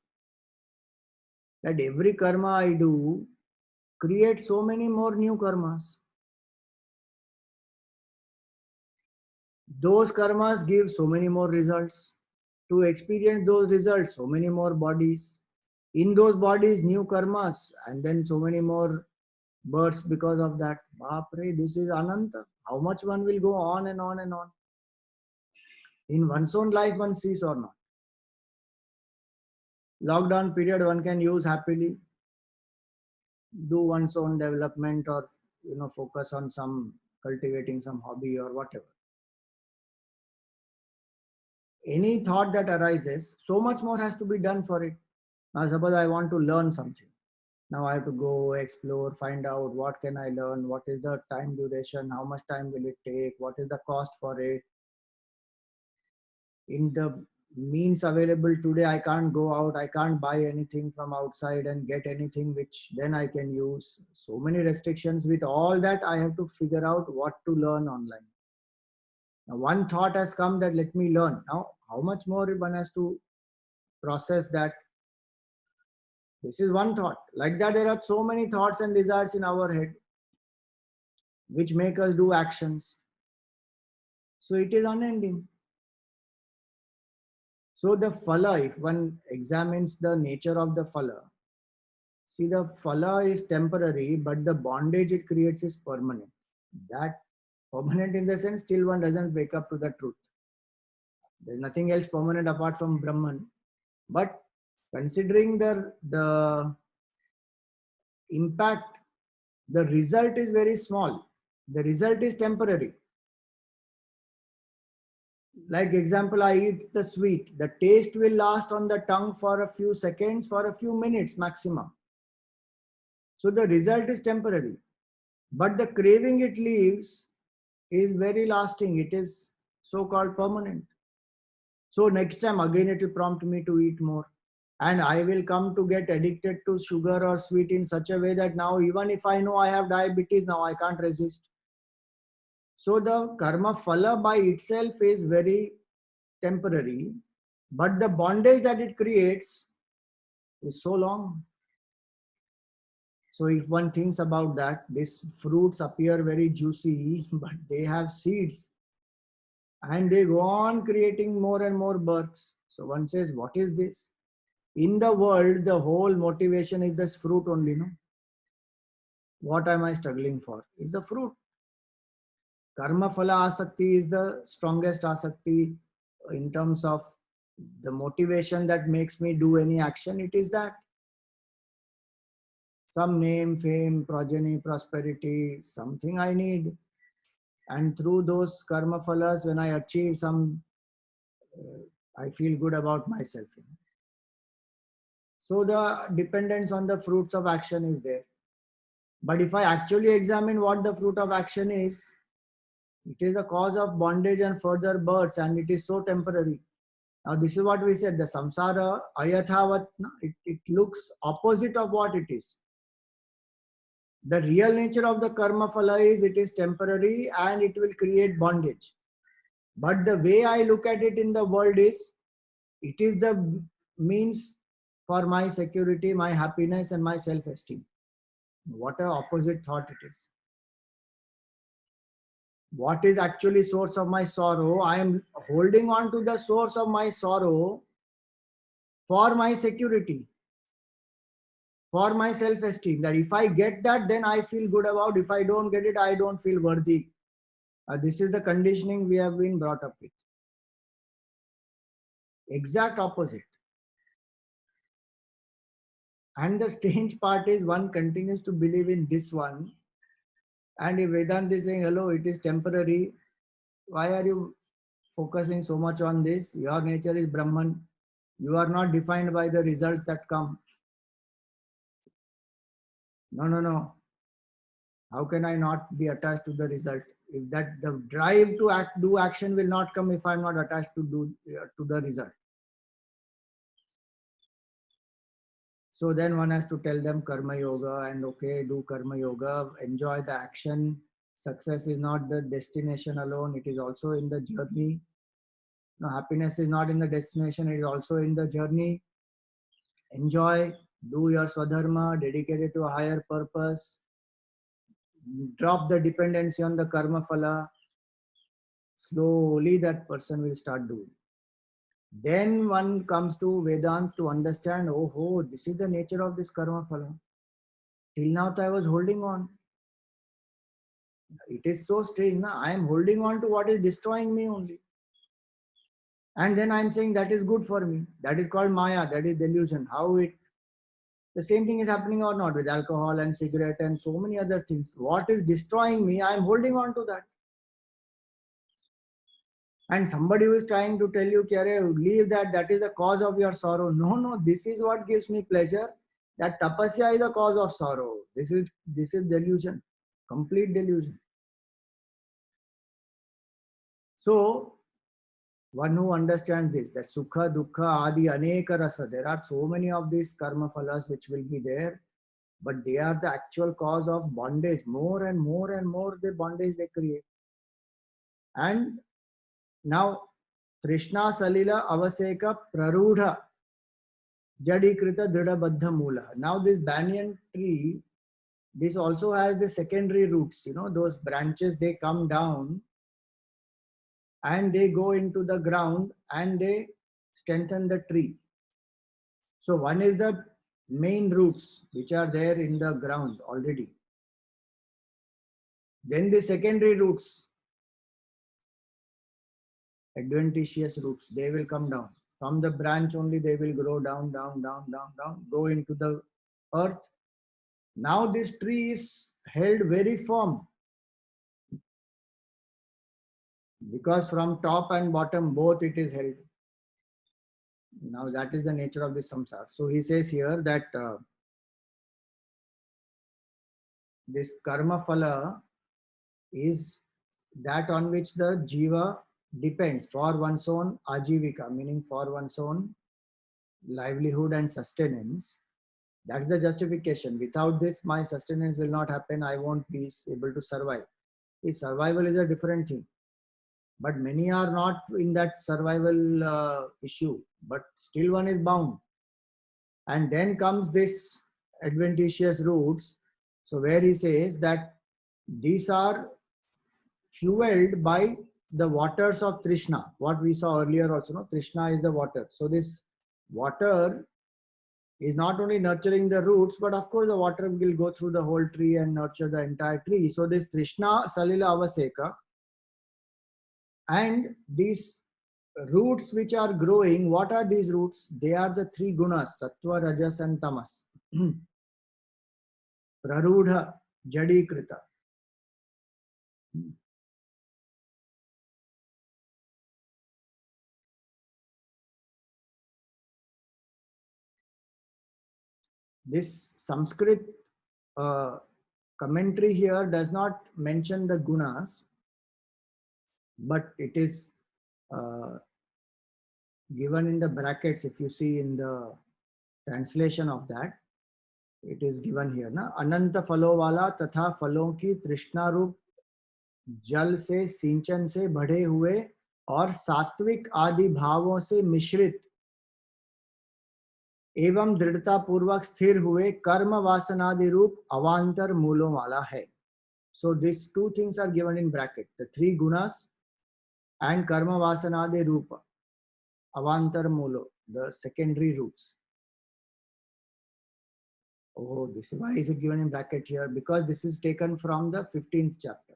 That every karma I do creates so many more new karmas. Those karmas give so many more results. To experience those results, so many more bodies. In those bodies, new karmas, and then so many more births because of that. Bapre, this is Ananta. How much one will go on and on and on. In one's own life, one sees or not. Lockdown period, one can use happily, do one's own development, or focus on some cultivating some hobby or whatever. Any thought that arises, so much more has to be done for it. Now suppose I want to learn something. Now I have to go explore, find out what can I learn, what is the time duration, how much time will it take, what is the cost for it. In the means available today, I can't go out, I can't buy anything from outside and get anything which then I can use. So many restrictions. With all that, I have to figure out what to learn online. Now one thought has come that let me learn. Now how much more one has to process that. This is one thought. Like that, there are so many thoughts and desires in our head which make us do actions. So it is unending. So the phala, if one examines the nature of the phala, see, the phala is temporary, but the bondage it creates is permanent. That permanent in the sense, still one doesn't wake up to the truth. There's nothing else permanent apart from Brahman. But considering the impact, the result is very small. The result is temporary. Like example, I eat the sweet. The taste will last on the tongue for a few seconds, for a few minutes maximum. So the result is temporary. But the craving it leaves is very lasting. It is so-called permanent. So next time again it will prompt me to eat more. And I will come to get addicted to sugar or sweet in such a way that now even if I know I have diabetes, now I can't resist. So the karma phala by itself is very temporary, but the bondage that it creates is so long. So if one thinks about that, these fruits appear very juicy, but they have seeds and they go on creating more and more births. So one says, what is this? In the world, the whole motivation is this fruit only, no? What am I struggling for? Is the fruit. Karma phala asakti is the strongest asakti in terms of the motivation that makes me do any action. It is that. Some name, fame, progeny, prosperity, something I need. And through those karma phalas, when I achieve some, I feel good about myself. So the dependence on the fruits of action is there. But if I actually examine what the fruit of action is, it is the cause of bondage and further births, and it is so temporary. Now this is what we said, the samsara ayathavat, it looks opposite of what it is. The real nature of the karma phala is it is temporary and it will create bondage. But the way I look at it in the world is, it is the means for my security, my happiness and my self-esteem. What an opposite thought it is. What is actually source of my sorrow? I am holding on to the source of my sorrow for my security, for my self-esteem. That if I get that, then I feel good about. If I don't get it, I don't feel worthy. This is the conditioning we have been brought up with. Exact opposite. And the strange part is one continues to believe in this one. And if Vedanta is saying, hello, it is temporary, why are you focusing so much on this? Your nature is Brahman. You are not defined by the results that come. No, no, no. How can I not be attached to the result? If that the drive to do action will not come if I'm not attached to the result. So then one has to tell them karma yoga and okay, do karma yoga, enjoy the action. Success is not the destination alone, it is also in the journey. No, happiness is not in the destination, it is also in the journey. Enjoy, do your swadharma, dedicated to a higher purpose. Drop the dependency on the karma phala. Slowly that person will start doing. Then one comes to Vedanta to understand, oh, this is the nature of this karma phala. Till now I was holding on. It is so strange. Now I am holding on to what is destroying me only. And then I am saying that is good for me. That is called Maya, that is delusion. How it, the same thing is happening or not with alcohol and cigarette and so many other things. What is destroying me, I am holding on to that. And somebody who is trying to tell you, leave that, that is the cause of your sorrow. No, this is what gives me pleasure. That tapasya is the cause of sorrow. This is delusion, complete delusion. So one who understands this, that sukha, dukkha, adi, aneka rasa, there are so many of these karma phalas which will be there, but they are the actual cause of bondage. More and more and more the bondage they create. And now Trishna Salila Avaseka Prarudha Jadikrita Drida Baddha Mula. Now this banyan tree, this also has the secondary roots, those branches, they come down and they go into the ground and they strengthen the tree. So one is the main roots which are there in the ground already. Then the secondary roots, adventitious roots, they will come down. From the branch only they will grow down, go into the earth. Now this tree is held very firm because from top and bottom both it is held. Now that is the nature of this samsara. So he says here that this karma phala is that on which the jiva depends for one's own ajivika, meaning for one's own livelihood and sustenance. That's the justification. Without this, my sustenance will not happen. I won't be able to survive. Survival is a different thing. But many are not in that survival issue. But still one is bound. And then comes this adventitious roots. So where he says that these are fueled by the waters of Trishna. What we saw earlier also, no? Trishna is the water. So this water is not only nurturing the roots, but of course the water will go through the whole tree and nurture the entire tree. So this Trishna Salila Avaseka and these roots which are growing, what are these roots? They are the three gunas, Sattva, Rajas and Tamas. Prarudha, Jadikrita. This Sanskrit commentary here does not mention the gunas, but it is given in the brackets. If you see in the translation of that, it is given here na ananta phalo wala tatha phalon ki trishna रूप जल से सिंचन से बढ़े हुए और सात्विक आदि भावों से मिश्रित एवं दृढ़ता पूर्वक स्थिर हुए कर्म वासनादि रूप अवांतर मूलों वाला है. So these two things are given in bracket, the three gunas and karma vasanadi rupa, avantar mulo, the secondary roots. Oh, this is why is it given in bracket here? Because this is taken from the 15th chapter.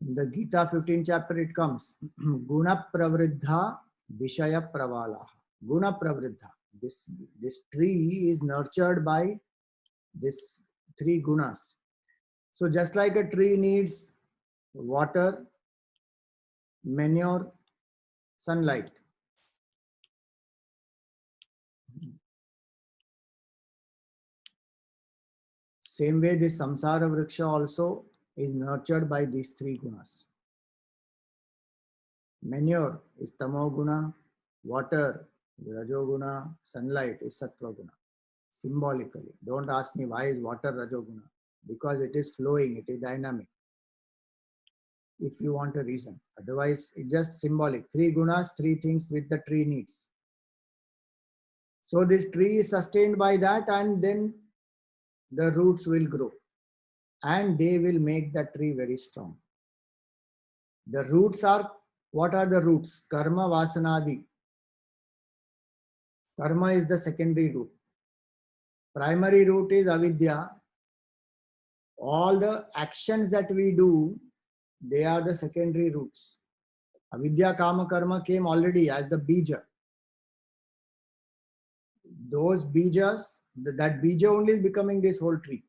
In the Gita 15th chapter it comes, Guna pravriddha vishaya pravala. Guna pravriddha. This tree is nurtured by this three gunas. So just like a tree needs water, manure, sunlight. Same way this samsara vriksha also is nurtured by these three gunas. Manure is tamo guna, water Rajoguna, sunlight is Sattva Guna. Symbolically. Don't ask me why is water Rajoguna. Because it is flowing, it is dynamic. If you want a reason. Otherwise, it's just symbolic. Three gunas, three things which the tree needs. So this tree is sustained by that, and then the roots will grow. And they will make that tree very strong. The roots are, what are the roots? Karma, Vasanadi. Karma is the secondary root. Primary root is avidya. All the actions that we do, they are the secondary roots. Avidya, Kama, Karma came already as the bija. Those bijas, that bija only is becoming this whole tree.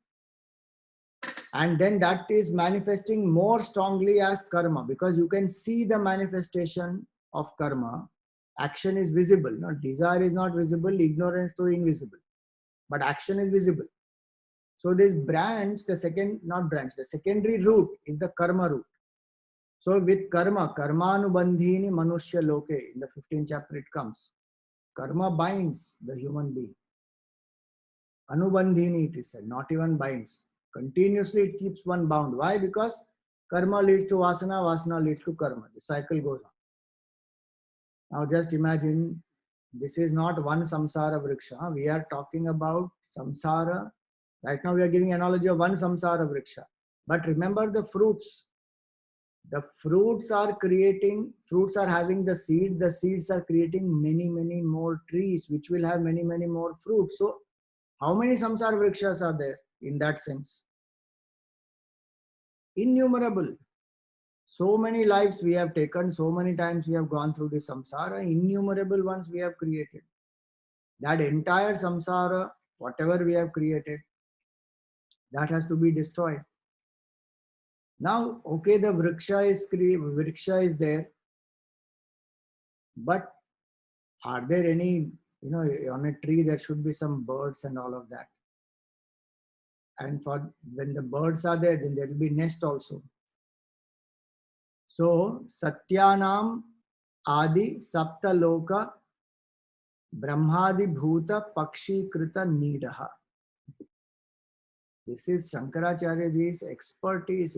And then that is manifesting more strongly as karma, because you can see the manifestation of karma. Action is visible. No? Desire is not visible, ignorance is invisible. But action is visible. So this branch, the secondary root is the karma root. So with karma, karmanubandhini manushya loke, in the 15th chapter it comes. Karma binds the human being. Anubandhini, it is said, not even binds. Continuously it keeps one bound. Why? Because karma leads to vasana, vasana leads to karma. The cycle goes on. Now just imagine, this is not one samsara vriksha. We are talking about samsara. Right now we are giving analogy of one samsara vriksha. But remember the fruits. The fruits are having the seeds are creating many, many more trees, which will have many, many more fruits. So how many samsara vrikshas are there in that sense? Innumerable. So many lives we have taken, so many times we have gone through the samsara, innumerable ones we have created. That entire samsara, whatever we have created, that has to be destroyed. Now, okay, the vriksha is there, but are there any, on a tree there should be some birds and all of that. And for when the birds are there, then there will be nest also. So, Satyanam Adi Sapta Loka Brahmadi Bhuta Pakshi Krita Nidaha. This is Shankaracharya ji's expertise.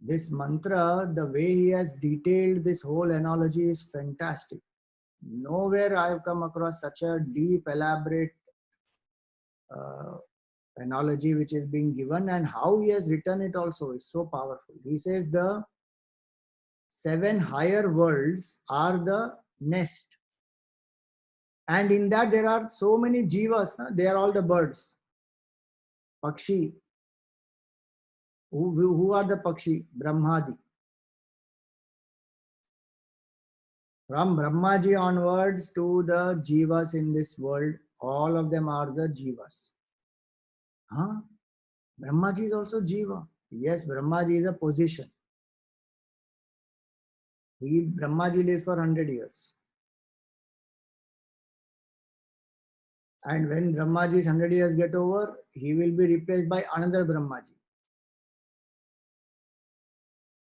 This mantra, the way he has detailed this whole analogy is fantastic. Nowhere I have come across such a deep, elaborate analogy which is being given, and how he has written it also is so powerful. He says the 7 higher worlds are the nest. And in that there are so many jivas, they are all the birds. Pakshi. Who are the Pakshi? Brahmadi. From Brahmaji onwards to the jivas in this world, all of them are the jivas. Huh? Brahmaji is also jiva. Yes, Brahmaji is a position. Brahmaji lives for 100 years. And when Brahmaji's 100 years get over, he will be replaced by another Brahmaji.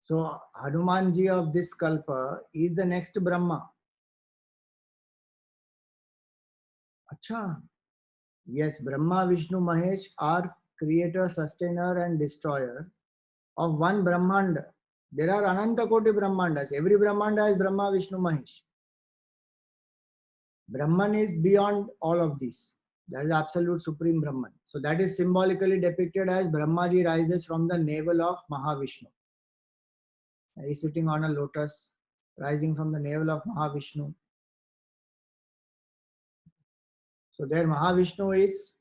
So Hanumanji of this kalpa is the next Brahma. Acha. Yes, Brahma, Vishnu, Mahesh are creator, sustainer and destroyer of one Brahmanda. There are Ananta Koti Brahmandas. Every Brahmanda is Brahma, Vishnu, Mahesh. Brahman is beyond all of these. That is absolute supreme Brahman. So that is symbolically depicted as Brahmaji rises from the navel of Mahavishnu. He is sitting on a lotus, rising from the navel of Mahavishnu. So there Mahavishnu is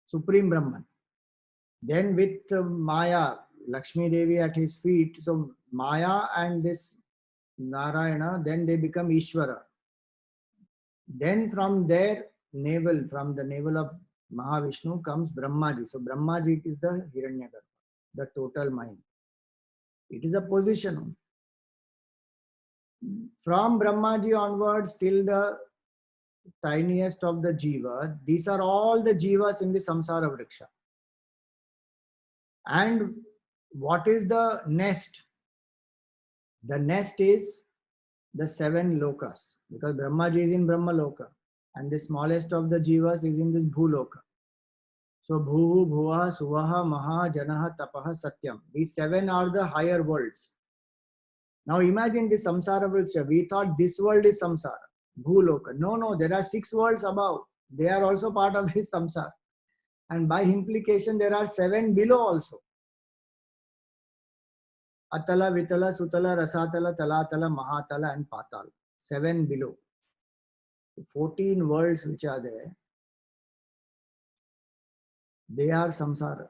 supreme Brahman. Then with Maya, Lakshmi Devi at his feet, so Maya and this Narayana, then they become Ishvara. Then from their navel, from the navel of Mahavishnu comes Brahmaji. So Brahmaji is the Hiranyagarbha, the total mind. It is a position. From Brahmaji onwards till the tiniest of the jiva, these are all the jivas in the samsara vriksha. And what is the nest? The nest is the 7 lokas, because Brahmaji is in Brahma Loka and the smallest of the jivas is in this Bhuloka. So Bhuhu, Bhuvaha, Suvaha, Maha, Janaha, Tapaha, Satyam. These 7 are the higher worlds. Now imagine the samsara vriksha. We thought this world is samsara, Bhuloka. No, no, there are 6 worlds above. They are also part of this samsara. And by implication, there are 7 below also. Atala, Vitala, Sutala, Rasatala, Talatala, Mahatala, and Patala. 7 below. 14 worlds which are there, they are samsara.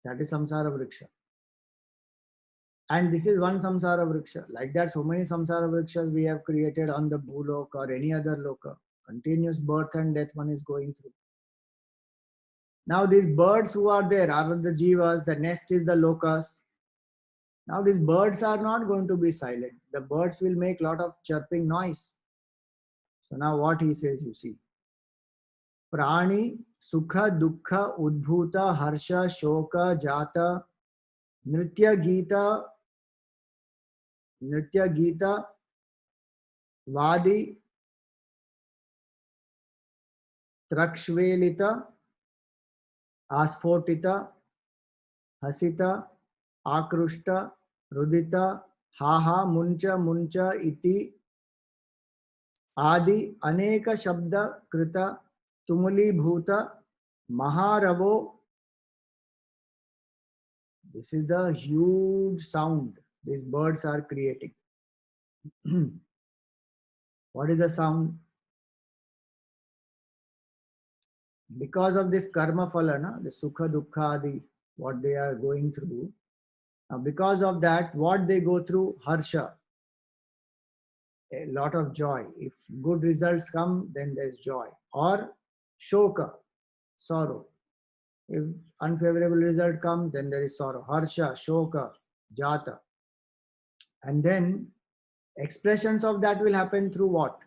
That is samsara vriksha. And this is one samsara vriksha. Like that, so many samsara vrikshas we have created on the Bhuloka or any other loka. Continuous birth and death one is going through. Now these birds who are there are the jivas, the nest is the lokas. Now these birds are not going to be silent. The birds will make lot of chirping noise. So now what he says, you see. Prani, Sukha, Dukkha, Udbhuta, Harsha, Shoka, Jata, Nritya Gita, Vadi, Trakshvelita, Asphotita, Hasita, Akrushta, Rudita, Haha, Muncha, Muncha, Iti, Adi, Aneka Shabda, Krita, Tumuli Bhuta, Maharavo. This is the huge sound these birds are creating. What is the sound? Because of this karma phala, the sukha, dukkha, adi, what they are going through. Now, because of that, what they go through, harsha, a lot of joy. If good results come, then there's joy. Or shoka, sorrow. If unfavorable result comes, then there is sorrow. Harsha, shoka, jata. And then expressions of that will happen through what?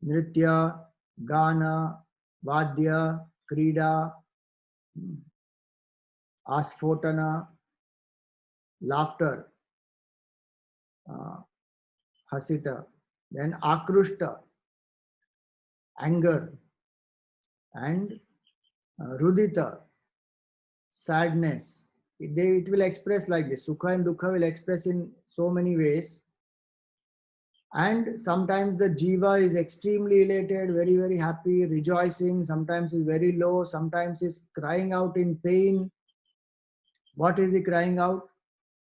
Nritya, Gana, Vadya, Krida, Asphotana, laughter, Hasita, then Akrushta, anger, and Rudita, sadness. It will express like this. Sukha and Dukkha will express in so many ways. And sometimes the jiva is extremely elated, very, very happy, rejoicing. Sometimes is very low. Sometimes is crying out in pain. What is he crying out?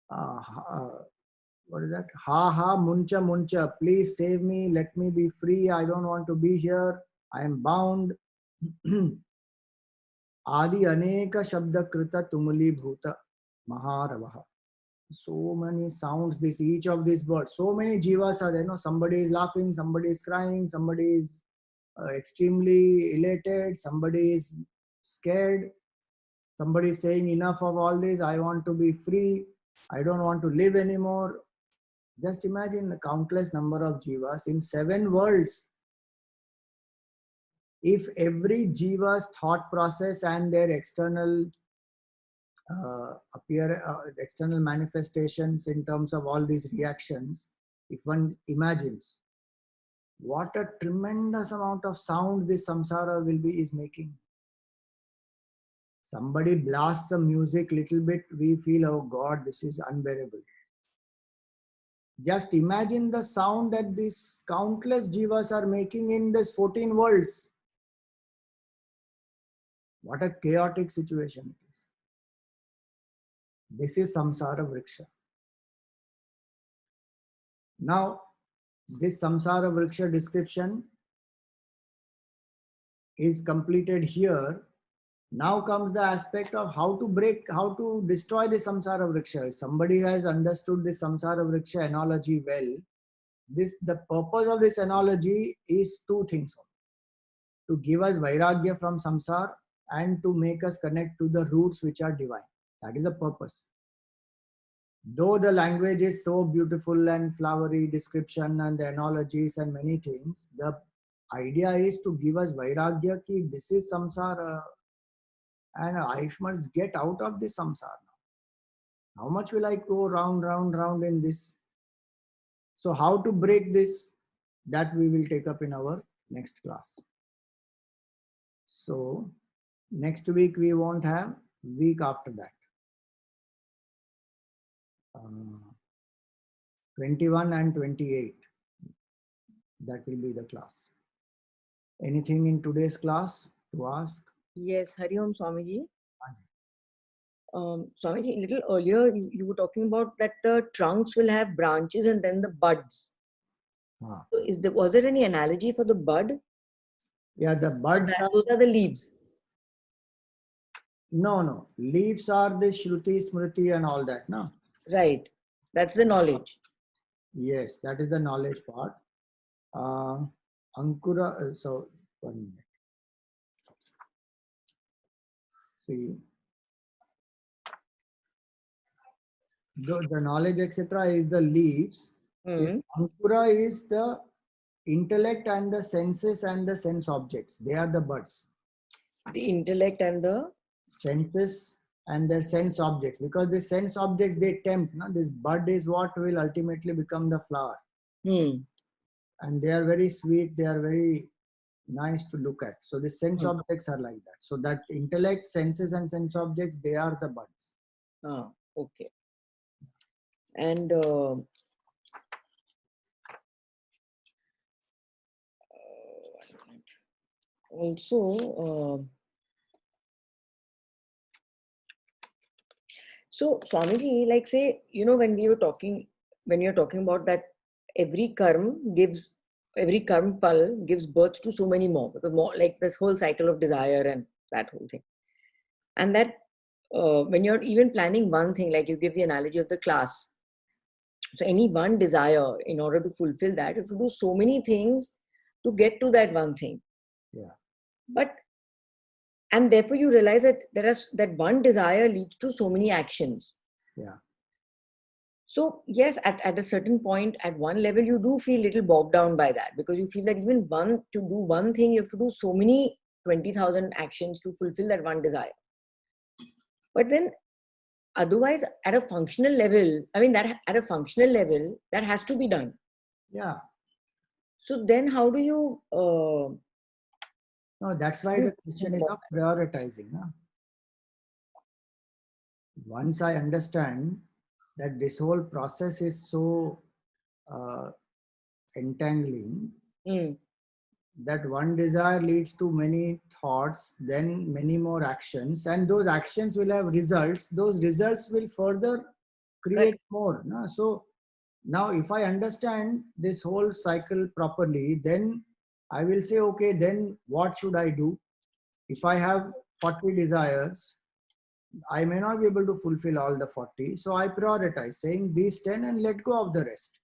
What is that? Ha ha, muncha, muncha. Please save me. Let me be free. I don't want to be here. I am bound. Adi aneka shabda krita tumuli bhuta maharavaha. So many sounds, this each of these words, so many jivas are there. No, somebody is laughing, somebody is crying, somebody is extremely elated, somebody is scared, somebody is saying enough of all this, I want to be free, I don't want to live anymore. Just imagine the countless number of jivas in 7 worlds. If every jiva's thought process and their external external manifestations in terms of all these reactions, if one imagines what a tremendous amount of sound this samsara is making. Somebody blasts some music little bit, we feel, oh God, this is unbearable. Just imagine the sound that these countless jivas are making in this 14 worlds. What a chaotic situation it is. This is samsara vriksha. Now, this samsara vriksha description is completed here. Now comes the aspect of how to destroy the samsara vriksha. If somebody has understood the samsara vriksha analogy well, the purpose of this analogy is 2 things. To give us vairagya from samsara and to make us connect to the roots which are divine. That is the purpose. Though the language is so beautiful and flowery description and the analogies and many things, the idea is to give us vairagya ki this is samsara and I must get out of this samsara. How much will I go round in this? So how to break this, that we will take up in our next class. So next week we won't have, week after that. 21 and 28, that will be the class. Anything in today's class to ask? Yes, Hari Om Swamiji. Swamiji, a little earlier you were talking about that the trunks will have branches and then the buds. So was there any analogy for the bud? Yeah, the buds those are the leaves. No. Leaves are the Shruti, Smriti and all that, no? Right. That's the knowledge. Yes, that is the knowledge part. Ankura, so 1 minute. See, the knowledge, etc., is the leaves. Ankura is the intellect and the senses and the sense objects. They are the buds. The intellect and the senses and their sense objects, because the sense objects, they tempt. No? This bud is what will ultimately become the flower. And they are very sweet. They are very nice to look at. So the sense objects are like that. So that intellect, senses and sense objects, they are the buds. Okay. And also so Swamiji, like say, when you're talking about that every karma pal gives birth to so many more, because more like this whole cycle of desire and that whole thing. And that when you're even planning one thing, like you give the analogy of the class. So any one desire, in order to fulfill that, you have to do so many things to get to that one thing. Yeah. And therefore you realize that that one desire leads to so many actions. Yeah. So yes, at a certain point, at one level, you do feel a little bogged down by that, because you feel that even to do one thing, you have to do so many 20,000 actions to fulfill that one desire. But then otherwise, at a functional level, that has to be done. Yeah. So then how do you... No, that's why the question is of prioritizing. No? Once I understand that this whole process is so entangling, that one desire leads to many thoughts, then many more actions, and those actions will have results. Those results will further create more. No? So now if I understand this whole cycle properly, then I will say, okay, then what should I do? If I have 40 desires, I may not be able to fulfill all the 40. So I prioritize, saying these 10 and let go of the rest.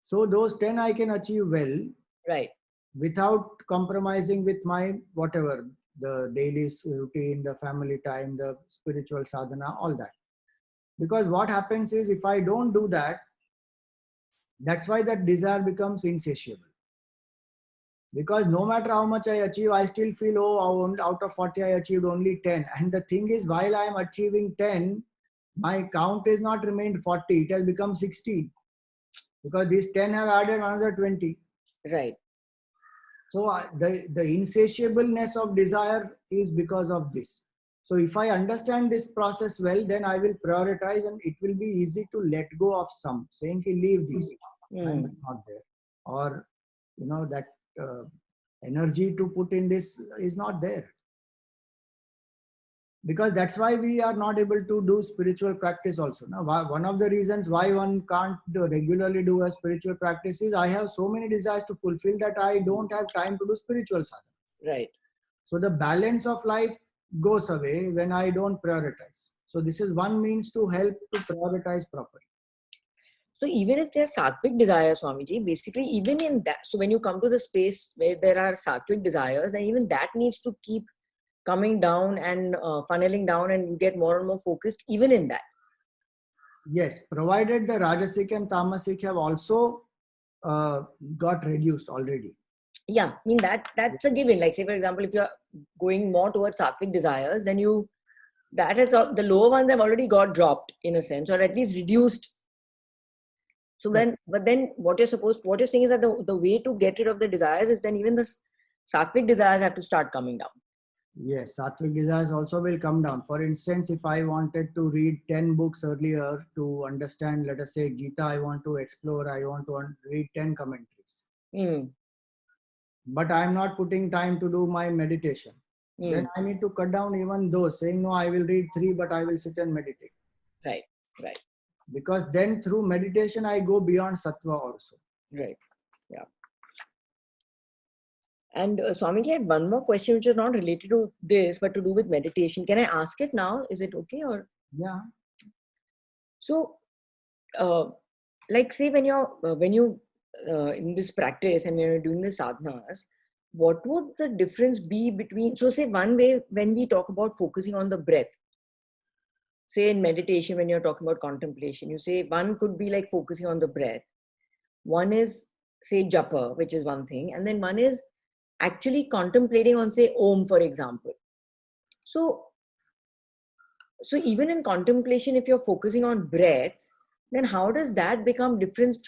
So those 10 I can achieve well. Right. Without compromising with my whatever, the daily routine, the family time, the spiritual sadhana, all that. Because what happens is, if I don't do that, that's why that desire becomes insatiable. Because no matter how much I achieve, I still feel, oh, out of 40, I achieved only 10. And the thing is, while I am achieving 10, my count is not remained 40, it has become 60. Because these 10 have added another 20. Right. So the insatiableness of desire is because of this. So if I understand this process well, then I will prioritize, and it will be easy to let go of some, saying, leave this, I'm not there. Or, that energy to put in this is not there. Because that's why we are not able to do spiritual practice also. Now, one of the reasons why one can't regularly do a spiritual practice is, I have so many desires to fulfill that I don't have time to do spiritual sadhana. Right. So the balance of life goes away when I don't prioritize. So this is one means to help to prioritize properly. So even if there's sattvic desires, Swamiji, basically even in that, so when you come to the space where there are sattvic desires, then even that needs to keep coming down and funneling down, and you get more and more focused even in that. Yes, provided the Rajasic and Tamasic have also got reduced already. Yeah, I mean that's a given. Like say for example, if you're going more towards sattvic desires, then the lower ones have already got dropped in a sense, or at least reduced. So then, but then what you're saying is that the way to get rid of the desires is then even the sattvic desires have to start coming down. Yes, sattvic desires also will come down. For instance, if I wanted to read 10 books earlier to understand, let us say Gita, I want to explore, I want to read 10 commentaries. But I'm not putting time to do my meditation. Then I need to cut down even those, saying, no, I will read 3, but I will sit and meditate. Right. Because then through meditation, I go beyond sattva also. Right. Yeah. And Swamiji had one more question, which is not related to this, but to do with meditation. Can I ask it now? Is it okay? Or yeah. So, like say when you in this practice and when you're doing the sadhanas, what would the difference be between? So, say one way when we talk about focusing on the breath. Say in meditation, when you're talking about contemplation, you say one could be like focusing on the breath. One is say japa, which is one thing, and then one is actually contemplating on say Om, for example. So even in contemplation, if you're focusing on breath, then how does that become different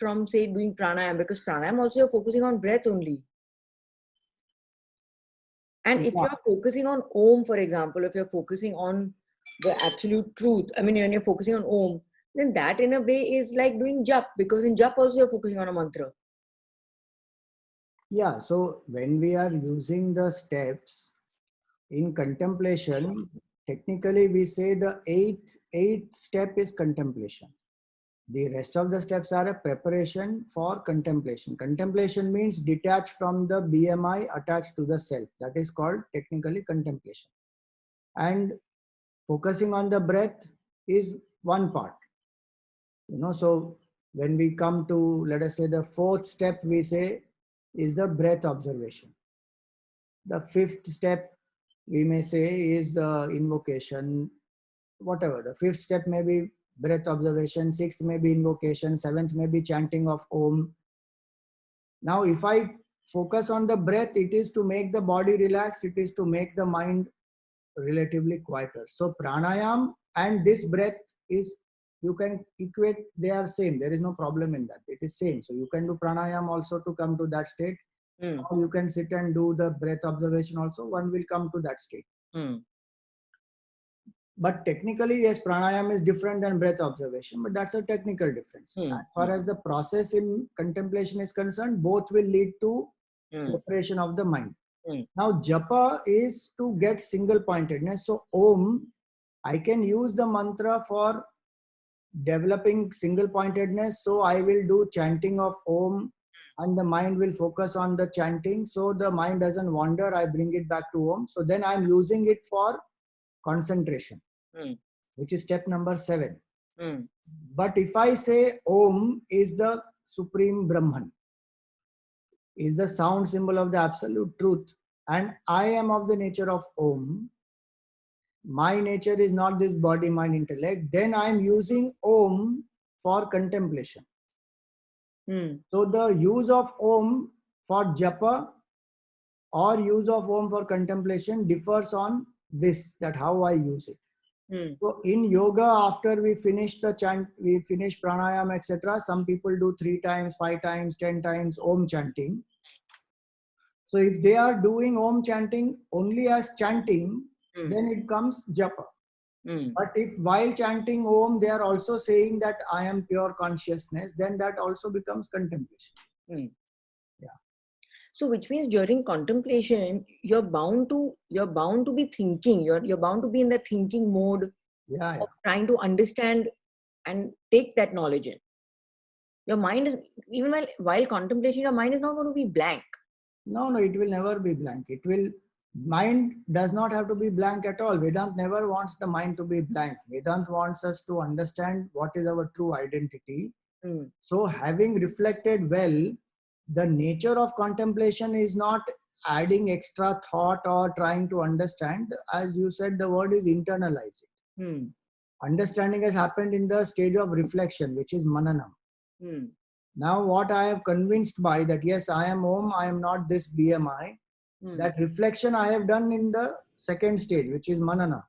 from say doing pranayam? Because pranayam also you're focusing on breath only. And if you're focusing on Om, for example, if you're focusing on the absolute truth, I mean, when you're focusing on Om, then that in a way is like doing jap, because in jap also you're focusing on a mantra. Yeah, so when we are using the steps in contemplation, technically we say the eighth step is contemplation. The rest of the steps are a preparation for contemplation. Contemplation means detached from the BMI, attached to the self. That is called technically contemplation. And focusing on the breath is one part. So when we come to, let us say, the fourth step, we say is the breath observation. The fifth step, we may say, is invocation, whatever. The fifth step may be breath observation, sixth may be invocation, seventh may be chanting of Om. Now, if I focus on the breath, it is to make the body relaxed, it is to make the mind relatively quieter. So pranayam and this breath is, you can equate, they are same. There is no problem in that. It is same. So you can do pranayam also to come to that state. Or you can sit and do the breath observation also. One will come to that state. But technically, yes, pranayam is different than breath observation, but that's a technical difference. As far as the process in contemplation is concerned, both will lead to preparation of the mind. Now, japa is to get single pointedness. So, Om, I can use the mantra for developing single pointedness. So, I will do chanting of Om and the mind will focus on the chanting. So, the mind doesn't wander. I bring it back to Om. So, then I'm using it for concentration, which is step number 7. But if I say Om is the supreme Brahman, is the sound symbol of the absolute truth, and I am of the nature of Om, my nature is not this body, mind, intellect, then I am using Om for contemplation. So the use of Om for japa or use of Om for contemplation differs on this, that how I use it. So in yoga, after we finish the chant, we finish pranayam, etc., some people do 3 times, 5 times, 10 times Om chanting. So if they are doing Om chanting only as chanting, then it comes japa. But if while chanting Om, they are also saying that I am pure consciousness, then that also becomes contemplation. Yeah. So which means during contemplation, you're bound to be thinking. You're bound to be in the thinking mode. Yeah. Of trying to understand and take that knowledge in. Your mind is, even while contemplation, your mind is not going to be blank. No, it will never be blank. Mind does not have to be blank at all. Vedanta never wants the mind to be blank. Vedanta wants us to understand what is our true identity. So having reflected well, the nature of contemplation is not adding extra thought or trying to understand. As you said, the word is internalize it. Understanding has happened in the stage of reflection, which is mananam. Now what I have convinced by that, yes, I am Om, I am not this BMI. That reflection I have done in the second stage, which is manana.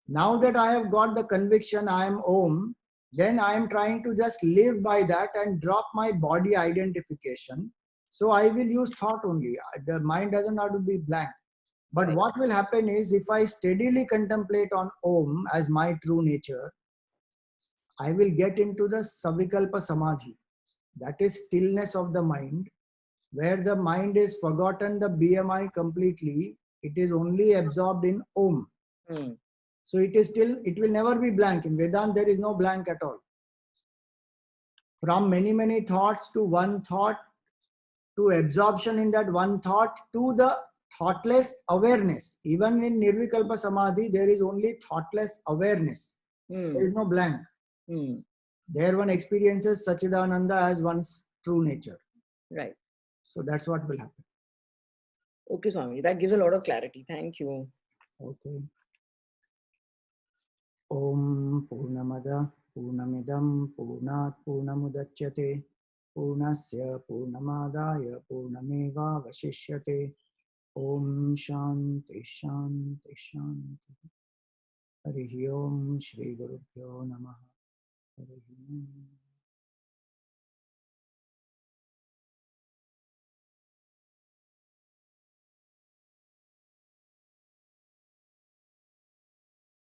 Now that I have got the conviction I am Om, then I am trying to just live by that and drop my body identification. So I will use thought only. The mind doesn't have to be blank. But Right. what will happen is, if I steadily contemplate on Om as my true nature, I will get into the Savikalpa Samadhi. That is stillness of the mind, where the mind is forgotten the BMI completely. It is only absorbed in Om. Hmm. So it is still, it will never be blank. In Vedanta, there is no blank at all. From many, many thoughts to one thought, to absorption in that one thought, to the thoughtless awareness. Even in Nirvikalpa Samadhi, there is only thoughtless awareness. Hmm. There is no blank. Hmm. There one experiences Sachidananda as one's true nature. Right. So that's what will happen. Okay, Swami. That gives a lot of clarity. Thank you. Okay. Om Purnamada Purnamidam Purnat Purnamudachyate Purnasya Purnamadaya Purnameva Vashishyate. Om Shanti Shanti Shanti. Harihi Om Shri Gurubhyo Namaha. Harihi Om.